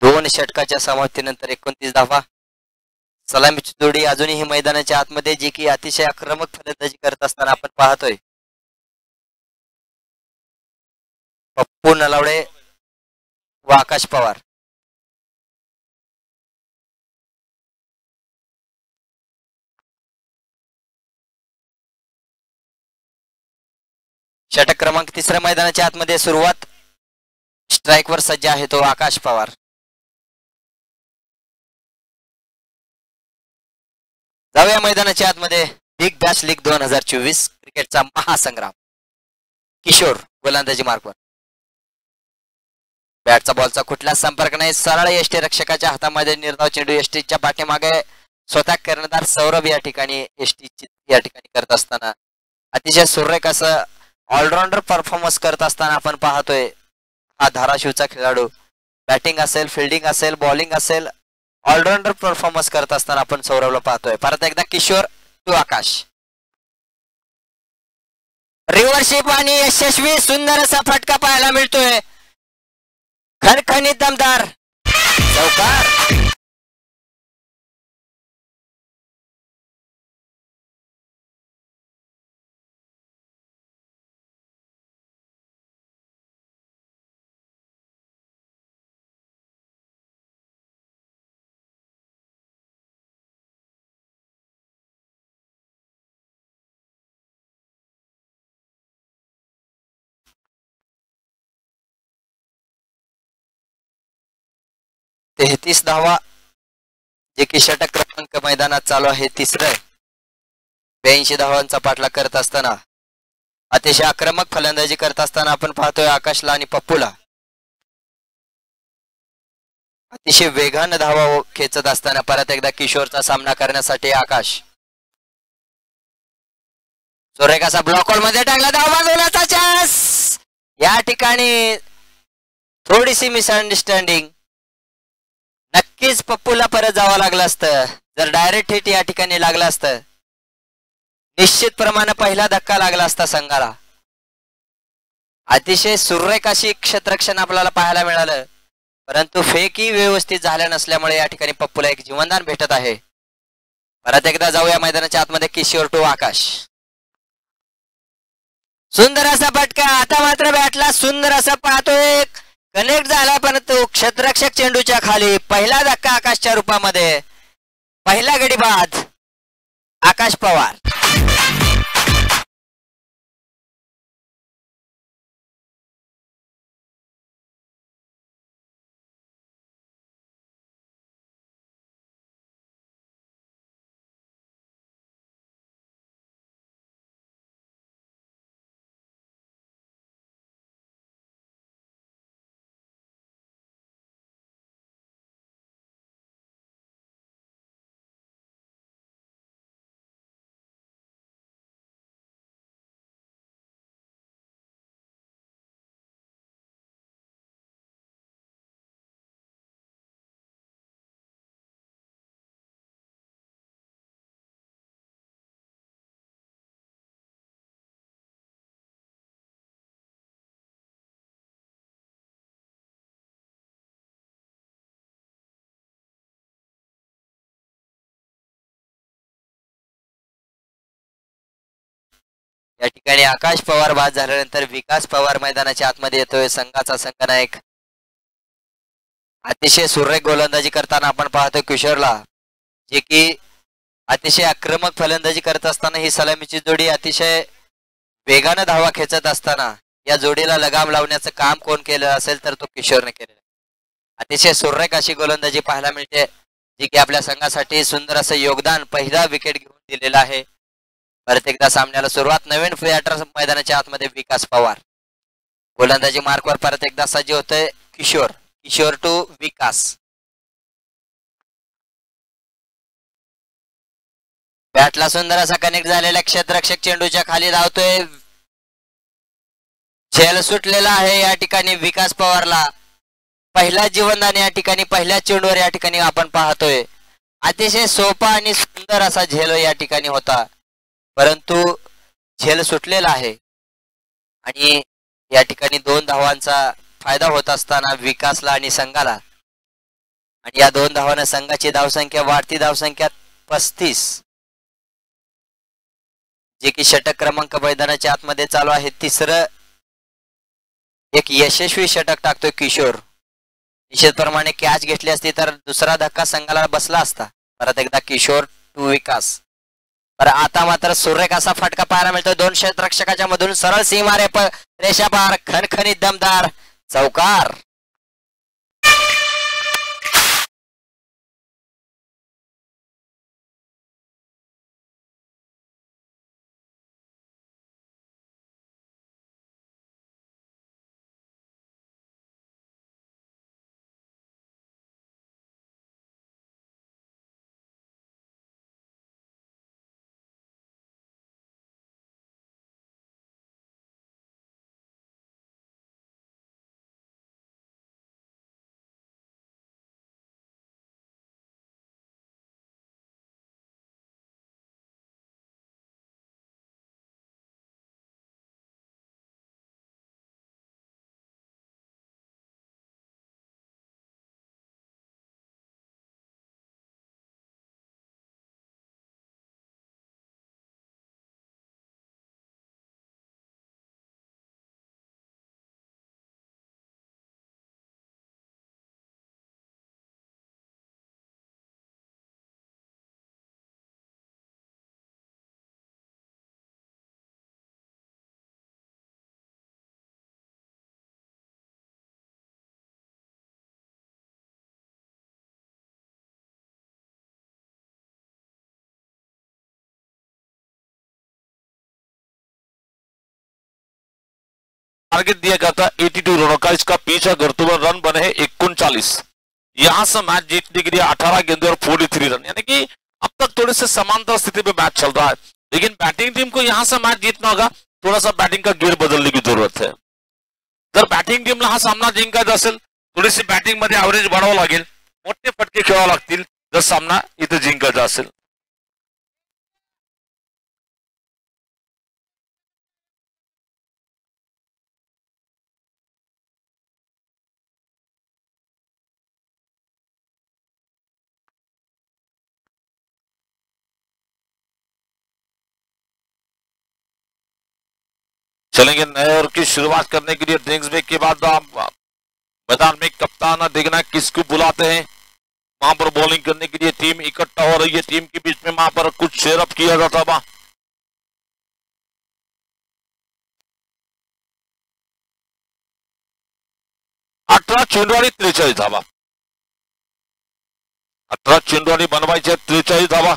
दोन षटकाच्या समाप्तीनंतर 29 धावा. सलामीची जोडी अजूनही मैदानाच्या आतमध्ये, जी की अतिशय आक्रमक फलंदाजी करत असताना आपण पाहतोय. पप्पू नलावडे व आकाश पवार. षटक क्रमांक 3 मैदानाच्या आतमध्ये सुरुवात. स्ट्राईकवर सज्ज आहे तो आकाश पवार. जाऊया मैदानाच्या आतमध्ये. बिग बॅश लीग 2024 क्रिकेटचा महासंग्राम. किशोर गोलंदाजी मार्कवर. बॅटचा बॉलचा कुठलाच संपर्क नाही. सरळ यष्टी रक्षकाच्या हातामध्ये निर्धाव चेंडू. यष्टीच्या पाठीमागे स्वतः कर्णधार सौरभ या ठिकाणी यष्टीची या ठिकाणी करत असताना अतिशय सुरेख असं ऑलराऊंडर परफॉर्मन्स करत असताना आपण पाहतोय हा धाराशिवचा खेळाडू. बॅटिंग असेल, फिल्डिंग असेल, बॉलिंग असेल, ऑलराऊंडर परफॉर्मन्स करत असताना आपण सौरभला पाहतोय. परत एकदा किशोर टू आकाश. रिव्हर्शिप आणि यशस्वी सुंदर असा फटका पाहायला मिळतोय. खणखणीत दमदार चौकार. तेहतीस धावा, जे की षटक क्रमांक मैदानात चालू आहे. तिसरं 82 धावांचा पाठलाग करत असताना अतिशय आक्रमक फलंदाजी करत असताना आपण पाहतोय आकाशला आणि पप्पूला. अतिशय वेगानं धावा खेचत असताना परत एकदा किशोरचा सामना करण्यासाठी आकाश. सुरेखाचा ब्लॉक होल मध्ये टाकला. धाव बाजूलाचा चान्स. या ठिकाणी थोडीशी मिसअंडरस्टँडिंग. नक्कीच पप्पूला परत जावं लागलं असतं. जर डायरेक्ट हिट या ठिकाणी लागलं असतं, निश्चितप्रमाणे पहिला धक्का लागला असता संघाला. अतिशय सुरेख अशी क्षेत्ररक्षण आपल्याला पाहायला मिळालं, परंतु फेकही व्यवस्थित झाल्या नसल्यामुळे या ठिकाणी पप्पूला एक जीवनदान भेटत आहे. परत एकदा जाऊया मैदानाच्या आतमध्ये. किशोर टू आकाश. सुंदर असा फटका. आता मात्र बॅटला सुंदर असा पाहतोय कनेक्ट झाला, परंतु क्षेत्ररक्षक चेंडूच्या खाली. पहिला धक्का आकाशच्या रूपामध्ये. पहिला गडी बाद आकाश पवार. या ठिकाणी आकाश पवार बाद झाल्यानंतर विकास पवार मैदानाच्या आतमध्ये येतोय. संघाचा संघनायक अतिशय सुरेख गोलंदाजी करताना आपण पाहतोय किशोरला, जे की अतिशय आक्रमक फलंदाजी करत असताना ही सलामीची जोडी अतिशय वेगानं धावा खेचत असताना या जोडीला लगाम लावण्याचं काम कोण केलं असेल तर तो किशोरने केलेलं. अतिशय सुरेख अशी गोलंदाजी पाहायला मिळते, जी की आपल्या संघासाठी सुंदर असं योगदान पहिला विकेट घेऊन दिलेलं आहे. परत एकदा सामन्याला सुरुवात. नवीन थिएटर मैदानाच्या आतमध्ये विकास पवार गोलंदाजी मार्कवर परत एकदा सज्ज होतोय. किशोर टू विकास. बॅटला सुंदर असा कनेक्ट झालेला क्षेत्ररक्षक चेंडूच्या खाली धावतोय. झेल सुटलेला आहे या ठिकाणी विकास पवारला. पहिला जीवनदान या ठिकाणी पहिल्या चेंडूवर या ठिकाणी आपण पाहतोय. अतिशय सोपा आणि सुंदर असा झेल या ठिकाणी होता, परंतु झेल सुटलेला आहे आणि या ठिकाणी 2 धावांचा फायदा होत असताना विकासला आणि संघाला, आणि या 2 धावांना संघाची धावसंख्या वाढती. धावसंख्या 35, जे की षटक क्रमांक मैदानाच्या आतमध्ये चालू आहे. तिसरं एक यशस्वी षटक टाकतोय किशोर. निश्चितप्रमाणे कॅच घेतली असती तर दुसरा धक्का संघाला बसला असता. परत एकदा किशोर टू विकास. पर आता मात्र सुरेख असा फटका पाहायला मिळतो. 2 क्षेत्ररक्षकाच्या मधून सरळ सीमा रेषा पार, खणखणीत दमदार चौकार. टारगेट दिया गया था 82 रनों का, इसका पीछा करते हुए रन बने हैं 39। यहां से मैच जीतने के लिए 18 गेंदे और 43 रन, यानी कि अब तक थोड़े से समांतर स्थिति में मैच चल रहा है, लेकिन बैटिंग टीम को यहां से मैच जीतना होगा. थोड़ा सा बैटिंग का गियर बदलने की जरूरत है. जर बैटिंग टीमला हा सामना जिंकायचा असेल, थोडीशी बॅटिंग मध्ये ऍव्हरेज वाढवावं लागेल, मोठे फटके खेळावे लागतील जर सामना इथे जिंकायचा असेल. चलेंगे नए ओवर की शुरुआत करने के लिए. ड्रिंक्स ब्रेक के बाद मैदान में कप्तान देखना किसको बुलाते हैं. वहां पर बॉलिंग करने के लिए टीम इकट्ठा हो रही है. टीम के बीच में वहां पर कुछ शेयरअप किया जाता था. 18 चेंडू आणि 43 धावा. 18 चेंडू आणि बनवायचे 43 धावा.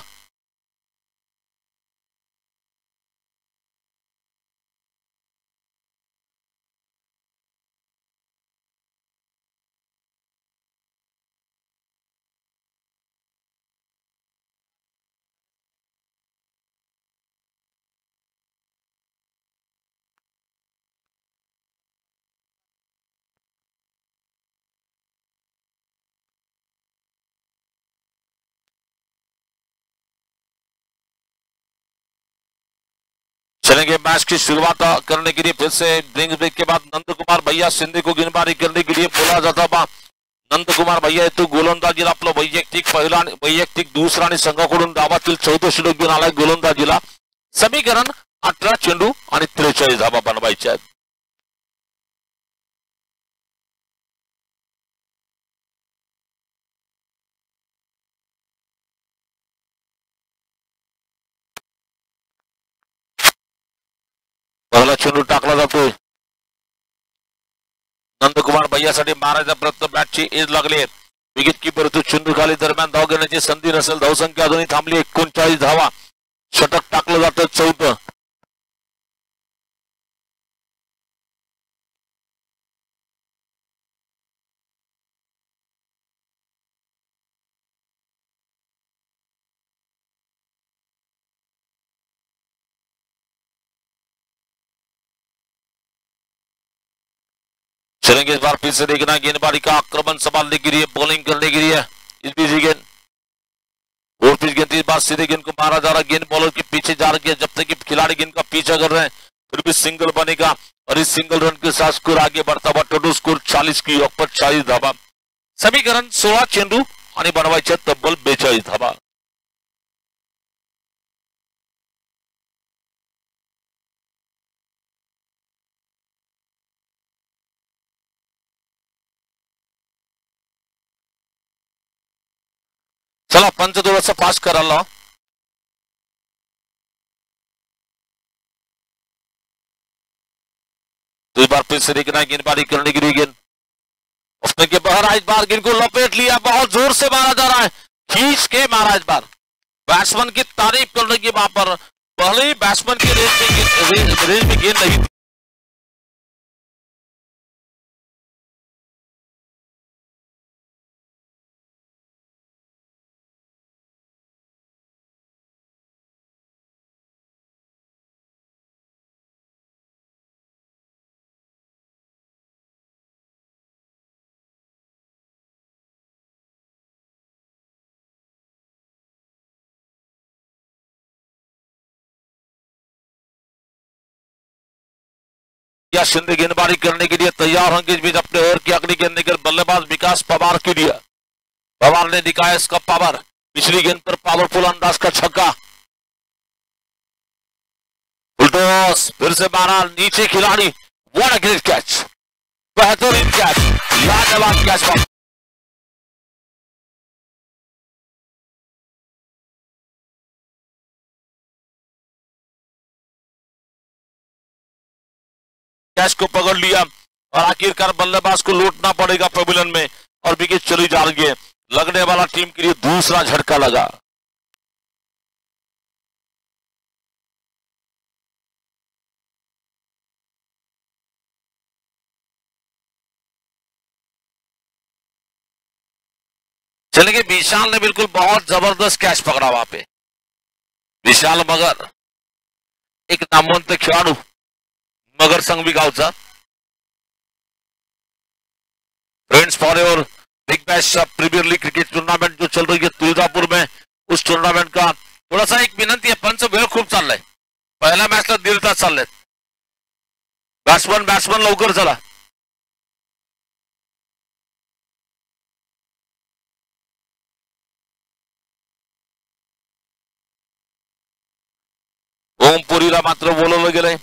चलेंगे मैच की शुरुआत करने के लिए फिर से ड्रिंक्स ब्रेक के बाद नंद कुमार भैया शिंदे को गेंदबाजी करने के लिए बोला जाता था. नंद कुमार भैया येतो गोलंदाजीला आपलं वैयक्तिक पहिला वैयक्तिक दुसरा आणि संघाकडून डावातील 14 षटक घेऊन आलाय गोलंदाजीला. समीकरण 18 चेंडू आणि 43 धावा बनवायच्या आहेत. पहिला चेंडू टाकला जातोय. नंदकुमार भैयासाठी मारायचा प्रयत्न, बॅटची एज लागली. विकेट किपर तो चेंडू खाली, दरम्यान धाव घेण्याची संधी नसेल. धावसंख्या अजूनही थांबली. 39 धावा. षटक टाकलं जातं 4थं. चलेंगे इस बार फिर से देखना गेंदबाजी का आक्रमण संभालने के लिए, बॉलिंग करने के लिए. इस बीच गेंद और पिच गेंद, इस बार सीधे गेंद को मारा जा रहा. गेंद बॉलर के पीछे जा रही है. जब तक कि खिलाड़ी गेंद का पीछा कर रहे हैं फिर भी सिंगल बनेगा और इस सिंगल रन के साथ स्कोर आगे बढ़ता हुआ. टोटल स्कोर 40 की ऑफ पर 40 धावा. समीकरण 16 चेंडू आणि बनवायचे तब्बल 42 धावा. चला पंच थोडासा फास्ट करायला. तो इस बार फिर से देखना गेंदबाजी करने के लिए. गेंद उसने के बाहर, इस बार गेंद को लपेट लिया. बहुत जोर से मारा जा रहा है, खींच के मारा. इस बार बैट्समैन की तारीफ करने की वहां पर पहले ही बैट्समैन की रेंज में गेंद नहीं थी. या शिंदे गेंदबाजी करने के लिए तैयार होंगे. इस बीच अपने ओवर की अगली गेंद निकल बल्लेबाज विकास पवार के लिए. पवार ने दिखाया इसका पावर. पिछली गेंद पर पावरफुल अंदाज का छक्का. उल्टोस फिर से मारा नीचे खिलाड़ी. व्हाट अ ग्रेट कैच, बेहतरीन कैच, लाजवाब कैच. कैच को पकड़ लिया और आखिरकार बल्लेबाज को लौटना पड़ेगा पेविलियन में और विकेट चली जा रही है. लगने वाला टीम के लिए दूसरा झटका लगा. चलेंगे. विशाल ने बिल्कुल बहुत जबरदस्त कैच पकड़ा वहां पे. विशाल मगर एक नामवंत खेळाडू मगर संघवी गावचा. Friends for your Big Bash Premier League cricket tournament जो चल रही है तुळजापूर में, उस टूर्नामेंट का थोड़ा सा एक विनंती आहे. पंच वेळ खूप चाललाय. पहिल्या मॅचला 1.5 तास चाललेत. बॅट्समन लवकर चला. ओमपुरीला मात्र बोलवलं गेलंय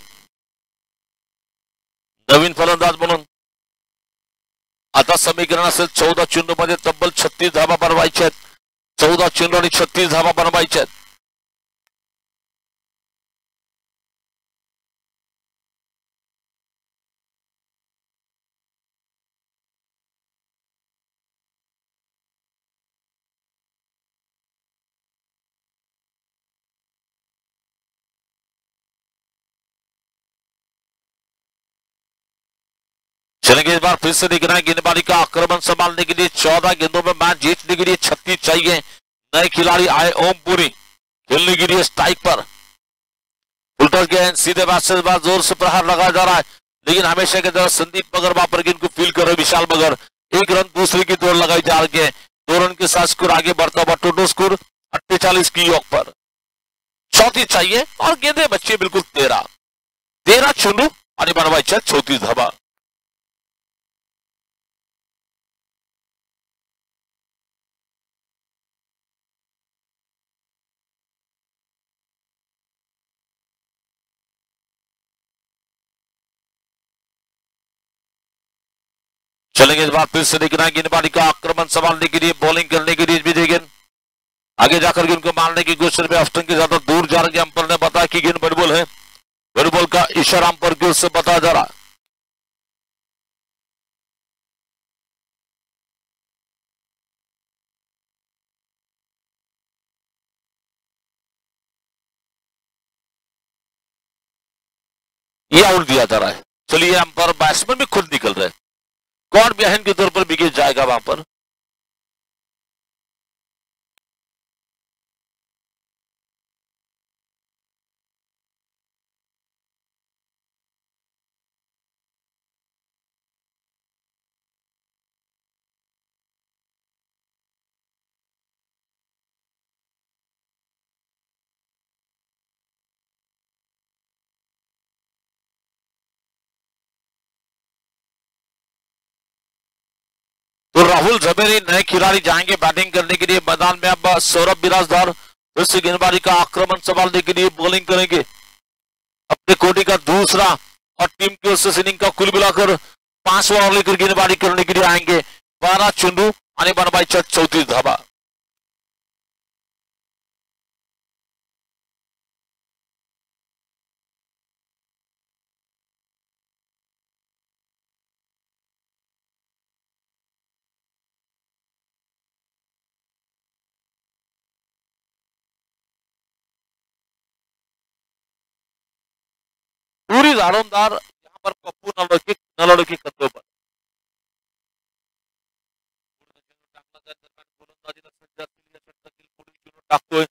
नवीन फलंदाज म्हणून. आता समीकरण असेल 14 चेंडू मध्ये तब्बल 36 धावा बनवायच्या आहेत. 14 चेंडू आणि 36 धावा बनवायच्या आहेत. चलेंगे. इस बार फिर से दिख रहा है गेंदबाजी का आक्रमण संभालने के लिए 14 गेंदों में मैच जीतने के लिए 36 चाहिए. नए खिलाड़ी आए ओमपुरी खेलने के लिए स्ट्राइक पर. उल्टा गेंद सीधे बात जोर से प्रहार लगाया जा रहा है, लेकिन हमेशा की तरह संदीप मगर वहां पर गेंद को फील कर रहे विशाल मगर. एक रन दूसरे की दौड़ लगाई जा रही है. 2 रन के साथ स्कोर आगे बढ़ता हुआ. टोटल स्कोर 48 की ऑफ पर 34 चाहिए और गेंदे बच्चे बिल्कुल 13 चेंडू आणि बनवायच्या 34 धावा. चलेंगे इस बार फिर से देखना गेंदबाजी का आक्रमण संभालने के लिए, बॉलिंग करने के लिए भी देखें आगे जाकर के उनको मारने की कोशिश में ऑफ के ज्यादा दूर जा रहे, अंपायर ने बताया कि गेंद बड़ी बॉल है, बड़ी बॉल का इशारा अंपायर की ओर से बताया जा रहा है। ये आउट दिया जा रहा है। चलिए अंपायर बैट्समैन भी खुद निकल रहे हैं, कौन बिहाइंड के तौर पर विकेट जाएगा वहां पर। तो राहुल जबेरी नए खिलाड़ी जाएंगे बैटिंग करने के लिए मैदान में। अब सौरभ बिराजदार फिर से गेंदबाजी का आक्रमण संभालने के लिए बॉलिंग करेंगे, अपने कोटी का दूसरा और टीम की ओर से इनिंग का कुल मिलाकर 5वां ओवर लेकर गेंदबाजी करने के लिए आएंगे। 12 चेंडू आणि 34 धावा। पूरी दारोमदार यहाँ पर पप्पू नलोडे की कंधों पर टाकतोय।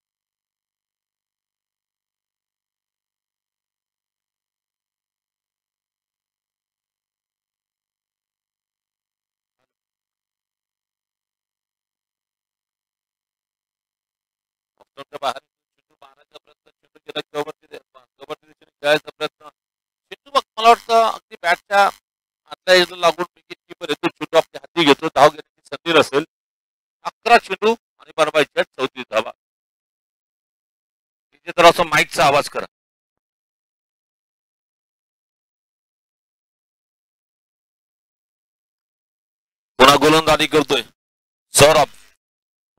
बाहेर मारण्याचा प्रयत्न, चेंडू गेला कव्हरच्या दिशेने प्रयत्न, चेंडू मग मला वाटतं अगदी बॅटच्या आतल्या एजला लागून विकेट किपर येतो, चेंडू आपल्या हाती घेतो, धाव घेण्याची संधी असेल। 11 चेंडू आणि 34 धावा। तर असं माईकचा आवाज करा। पुन्हा गोलंदाजी करतोय Saurabh,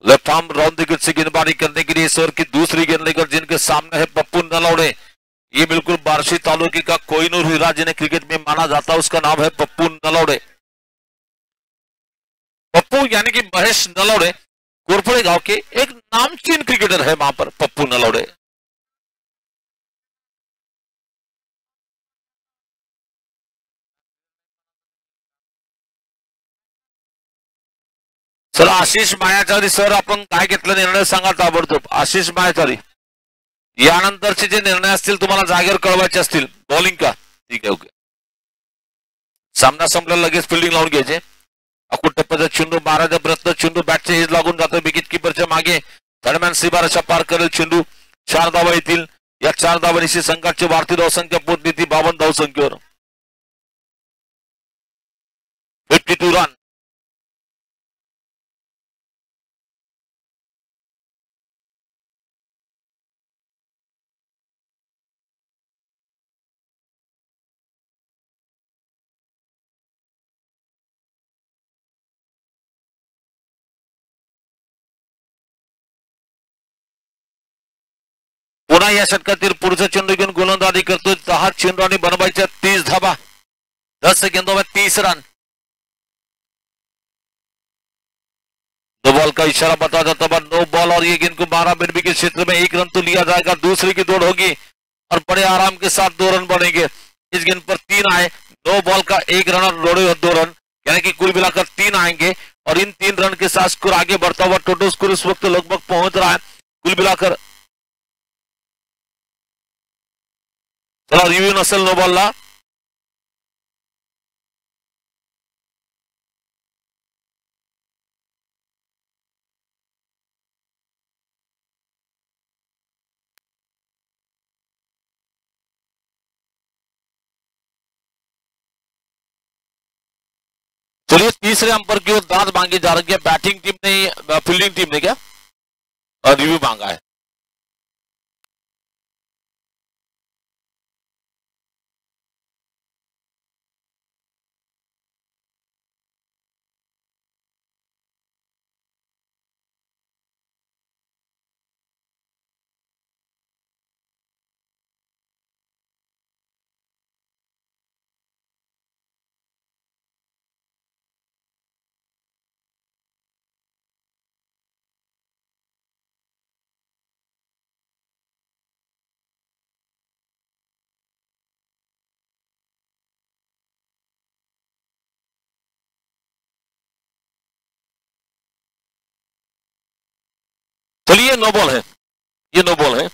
left arm round wicket से गेंदबाजी करने के लिए इस ओवर की दूसरी गेंद लेकर जिनके सामने है पप्पू नलौड़े। ये बिल्कुल बार्शी तालुके का कोहिनूर हीरा जिन्हें क्रिकेट में माना जाता है, उसका नाम है पप्पू नलौड़े। पप्पू यानी कि महेश नलौड़े कोरफड़े गांव के एक नामचीन क्रिकेटर है वहां पर पप्पू नलौड़े। चला आशिष मायाचारी सर, आपण काय घेतला निर्णय सांगा ताबडतोब। आशिष मायाचारी, यानंतरचे जे निर्णय असतील तुम्हाला जागेवर कळवायचे असतील, बॉलिंग का ठीक आहे, ओके। सामना संपला लगेच फिल्डिंग लावून घ्यायचे। अकुट टप्प्याचा चेंडू मारायचा प्रयत्न, चेंडू बॅटचे हेज लागून जातो विकेट किपरच्या मागे, दरम्यान सीमारेषा पार करेल चेंडू। 4 धावा येतील, या 4 धावांशी संघाची वाढती धावसंख्या पोहोचली ती 52 धावसंख्येवर। 52 रन। पुन्हा या षटकातील पुढचा चेंडू घेऊन गोलंदाजी करतोय। 10 चेंडू आणि बनवायच्या 30 धावा, 10 गेंदों में 30 रन। नो बॉल का इशारा बताया जाता है, नो बॉल, और ये गेंद को 12 मिनट के क्षेत्र में 1 रन तो लिया जाएगा, दूसरे की दौड़ होगी और बड़े आराम के साथ 2 रन बनेंगे। इस गेंद पर 3 आए, नो बॉल का 1 रन और दौड़े 2 रन, यानी कि कुल मिलाकर 3 आएंगे और इन 3 रन के साथ स्कोर आगे बढ़ता हुआ टोटल स्कोर इस वक्त लगभग पहुंच रहा है कुल मिलाकर। चला रिव्यू नसेल नो बॉलला, चलिए तीसरे अंपर की ओर दाद मांगी जा रही है। बैटिंग टीम ने, फील्डिंग टीम ने क्या रिव्यू मांगा है। चलिए नो बॉल है, ये नो बॉल है।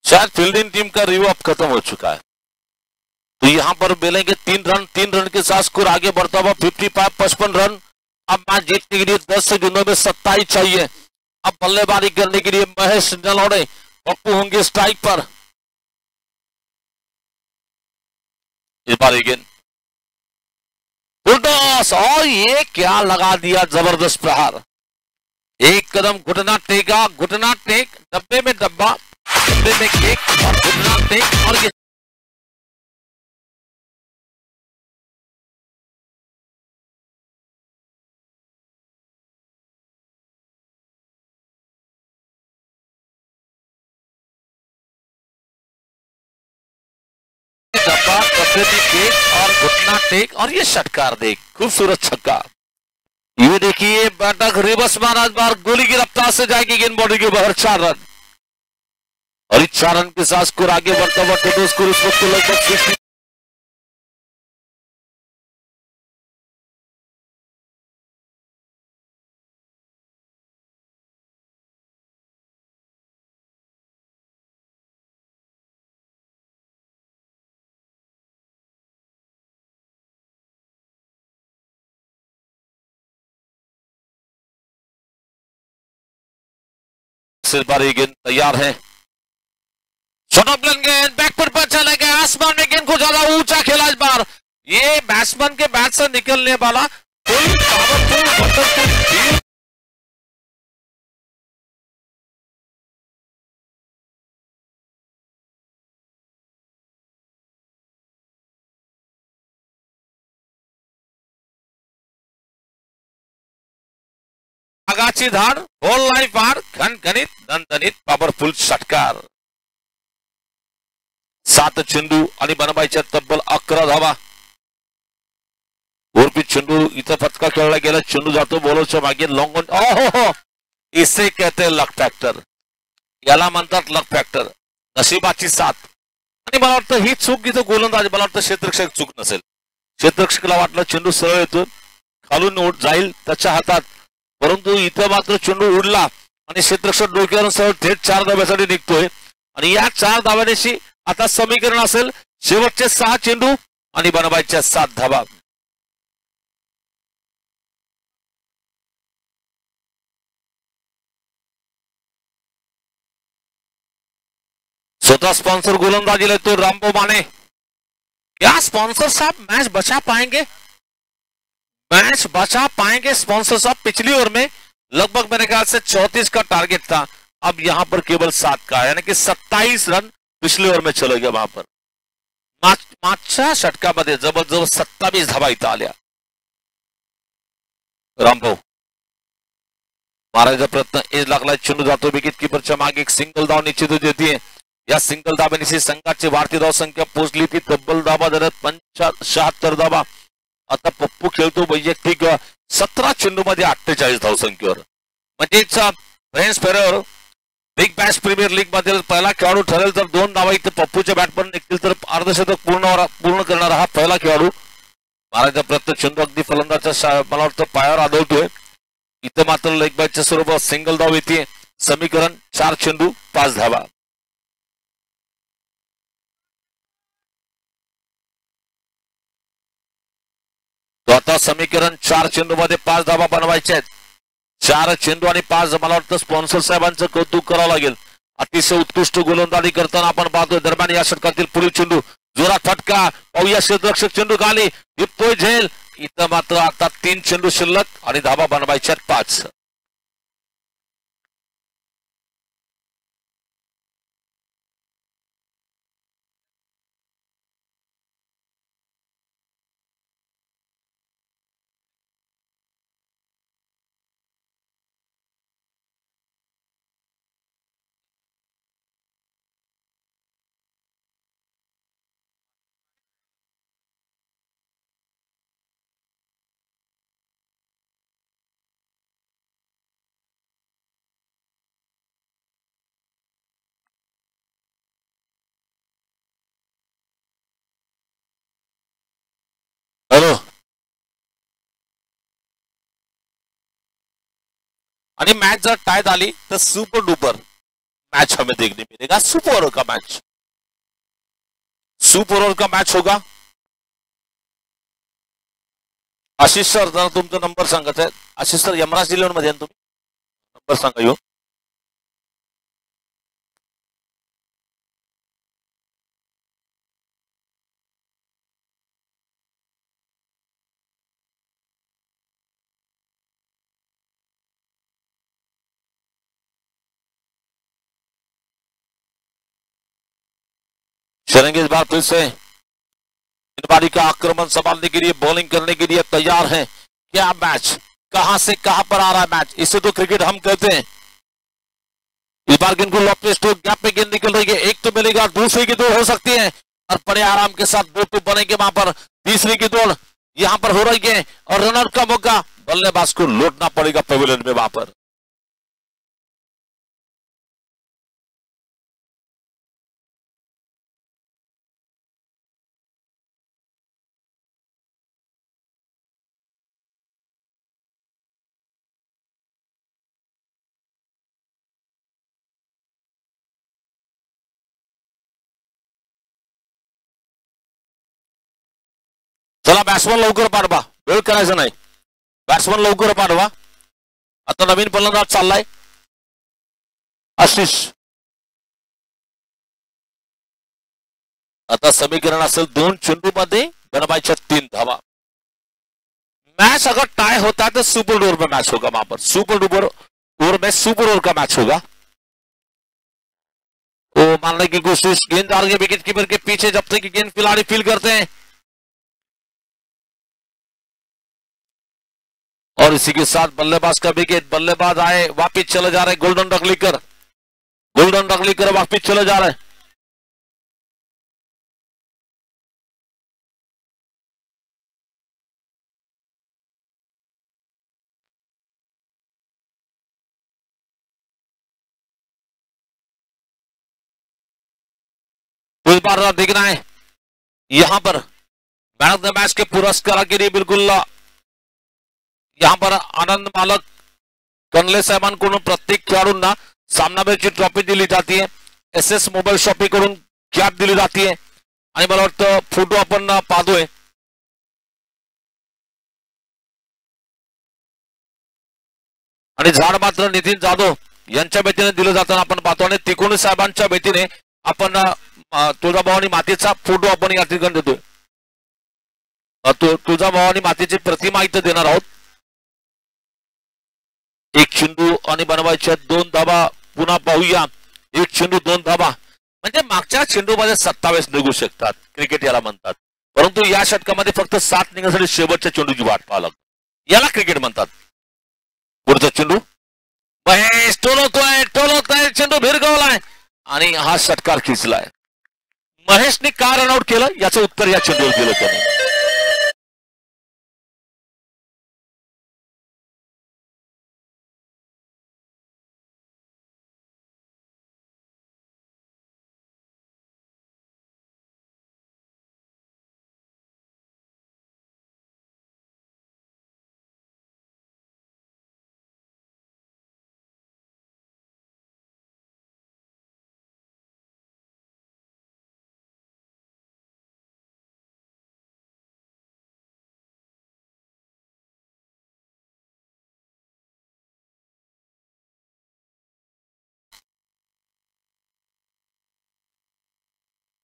शायद फील्डिंग टीम का रिव्यू अब खत्म हो चुका है, तो यहां पर मिलेंगे 3 रन के साथ स्कोर आगे बढ़ता हुआ 55 55 रन। अब मैच जीतने के लिए 10 गेंदों में 27 चाहिए। अब बल्लेबाजी करने के लिए महेश नलौड़े, पप्पू होंगे स्ट्राइक पर। इस बार गेंद टॉस, और ये क्या लगा दिया, जबरदस्त प्रहार। एक कदम घुटना टेका, घुटना टेक, डब्बे में डब्बा, डब्बे में केक और घुटना टेक, और ये डब्बा, डब्बे में केक और घुटना टेक, और ये षटकार देख, खूबसूरत छक्का। ये देखिए बैठक रिवर्स मारा, इस बार गोली की रफ्तार से जाएगी गेंद बॉडी के बाहर। 4 रन, और इस 4 रन के साथ स्कोर आगे बढ़ता हुआ टोटल स्कोर इस वक्त लगभग 60। इस बार ये गेंद तैयार है, गेंद बैकफुट पर चले गए, आसमान में गेंद को ज्यादा ऊंचा खेला। इस बार ये बैट्समैन के बैट से निकलने वाला फुल पावरफुल आगाची धार, होल लाईफ पार, खणखणीत दणदणीत पावरफुल षटकार। 7 चेंडू आणि बनवायच्या तब्बल 11 धावा। वरपी चेंडू इथं फटका खेळला गेला, चेंडू जातो बॉलरच्या मागे लॉंग ऑन। ओहो, इसे कहते हैं लक फॅक्टर, याला म्हणतात लक फॅक्टर, नशिबाची साथ। आणि मला वाटतं ही चूक इथं गोलंदाज, मला वाटतं क्षेत्ररक्षक चूक नसेल, क्षेत्ररक्षकाला वाटलं चेंडू सरळ येतो, खालून जाईल त्याच्या हातात, परंतु इथं मात्र चेंडू उडला आणि क्षेत्ररक्षक डोक्यावरून सरळ थेट 4 धाव्यासाठी निघतोय। आणि या 4 धाव्याशी आता समीकरण असेल शेवटचे 6 चेंडू आणि बनवायच्या 7 धावा। स्वतः स्पॉन्सर गोलंदाजी लेतो रामबो माने। क्या स्पॉन्सर साहब मैच बचा पाएंगे, मैच बचा पाएंगे स्पॉन्सर साहब? पिछली ओवर में लगभग मेरे ख्याल से 34 का टारगेट था, अब यहां पर केवल 7 का, यानी कि 27 रन पिछली ओवर में चले गए। वहां पर मागच्या षटकामध्ये जवळजवळ 27 धावा इथं आल्या। रामभाऊ मारायचा प्रयत्न, एज लागलाय, चेंडू जातो विकेट कीपरच्या मागे, एक सिंगल धाव निश्चित होती। या सिंगल धाब्यानिशी संघाची वाढती धाव संख्या पोहोचली ती तब्बल धावा दरात 76 धावा। आता पप्पू खेळतो वैयक्तिक 17 चेंडू मध्ये 48 धाव संख्येवर, म्हणजेच friends for Big Bash Premier League मधील पहिला खेळाडू ठरेल। तर 2 धावा इथे पप्पूच्या बॅटवर निघतील तर अर्धशतक पूर्ण करणारा हा पहिला खेळाडू। मारायचा प्रयत्न, चेंडू अगदी फलंदाजच्या मला वाटतं पायावर आदळतोय, इथं मात्र लेग बॅटच्या स्वरूपात सिंगल धाव येते। समीकरण 4 चेंडू 5 धावा। तो आता समीकरण 4 चेंडू मध्ये 5 धावा बनवायचे आहेत। 4 चेंडू आणि 5, मला वाटतं स्पॉन्सर साहेबांचं कौतुक करावं लागेल, अतिशय उत्कृष्ट गोलंदाजी करताना आपण पाहतोय। दरम्यान या षटकातील पुढील चेंडू, जोरात फटका, पाहूया क्षेत्ररक्षक चेंडू खाली, टिपतोय झेल, इथं मात्र आता 3 चेंडू शिल्लक आणि धावा बनवायच्या 5। आणि मैच जर टाय झाली तर सुपर डुपर मैच हमें देखने मिलेगा। सुपर ओवर का मैच, सुपर ओवर का मैच होगा। आशिष सर जरा तुमचा नंबर सांगत आहे। आशिष सर यमराज जिल्ह्यावर मध्ये तुम्ही नंबर सांगा यो। चलेंगे इस बार फिर से बारी का आक्रमण संभालने के लिए, बॉलिंग करने के लिए तैयार है। क्या मैच, कहां से कहां पर आ रहा है मैच, इसे तो क्रिकेट हम कहते हैं। इस बार गेंद को लॉफ्ट स्ट्रोक गैप पे गेंद निकल रही है, एक तो मिलेगा, दूसरी की दौड़ हो सकती है और बड़े आराम के साथ दो तो बनेंगे वहां पर। तीसरी की दौड़ यहां पर हो रही है और रनआउट का मौका, बल्लेबाज को लौटना पड़ेगा पेविलियन में वहां पर। चला बॅट्समन लवकर पाठवा, वेळ करायचा नाही, बॅट्समन लवकर पाठवा। आता नवीन फलंदाज चाललाय आशिष। आता समीकरण असेल 2 चेंडूमध्ये बनवायच्या 3 धावा। मैच अगर टाई होता है तो सुपर डुपर में मैच होगा वहां पर, सुपर डुपर ओवर में सुपर ओवर का मैच होगा। वो मारने की कोशिश, गेंद आ रही है विकेट कीपर के पीछे, जब तक कि गेंद खिलाड़ी फील करते हैं और इसी के साथ बल्लेबाज का विकेट। बल्लेबाज आए, वापिस चले जा रहे गोल्डन डगलीकर, गोल्डन डगलीकर वापिस चले जा रहे हैं। तो इस बार देखना है यहां पर मैन ऑफ द मैच के पुरस्कार के लिए बिल्कुल यहां पर आनंद मालक कनले साहेबांकडून प्रत्येक खेळाडूंना सामनावीरची ट्रॉफी दिली जाते। SS मोबाईल शॉपीकडून कॅप दिली जाते आणि मला वाटतं फोटो आपण पाहतोय। आणि झाड मात्र नितीन जाधव यांच्या वतीने दिलं जाताना आपण पाहतो आणि तिकोणी साहेबांच्या वतीने आपण तुळजाभवानी मातेचा फोटो आपण या ठिकाणी देतोय। तुळजाभवानी मातेची प्रतिमा इथं देणार आहोत। एक चेंडू आणि बनवायच्या 2 धावा, पुन्हा पाहूया। एक चेंडू 2 धावा म्हणजे मागच्या चेंडूमध्ये 27 निघू शकतात, क्रिकेट याला म्हणतात। परंतु या षटकामध्ये फक्त 7 निघण्यासाठी शेवटच्या चेंडूची वाट पाहावी लागते, याला क्रिकेट म्हणतात। पुढचा चेंडू महेश टोलवतोय, चेंडू भिरगवलाय आणि हा षटकार खिचलाय। महेशने का रनआउट केलं याचं उत्तर या चेंडूवर दिलं त्याने।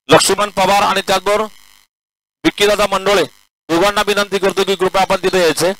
लक्ष्मण पवार आणि त्याचबरोबर विक्कीदादा मंडोळे दोघांना विनंती करतो की कृपया आपण तिथे यायचे।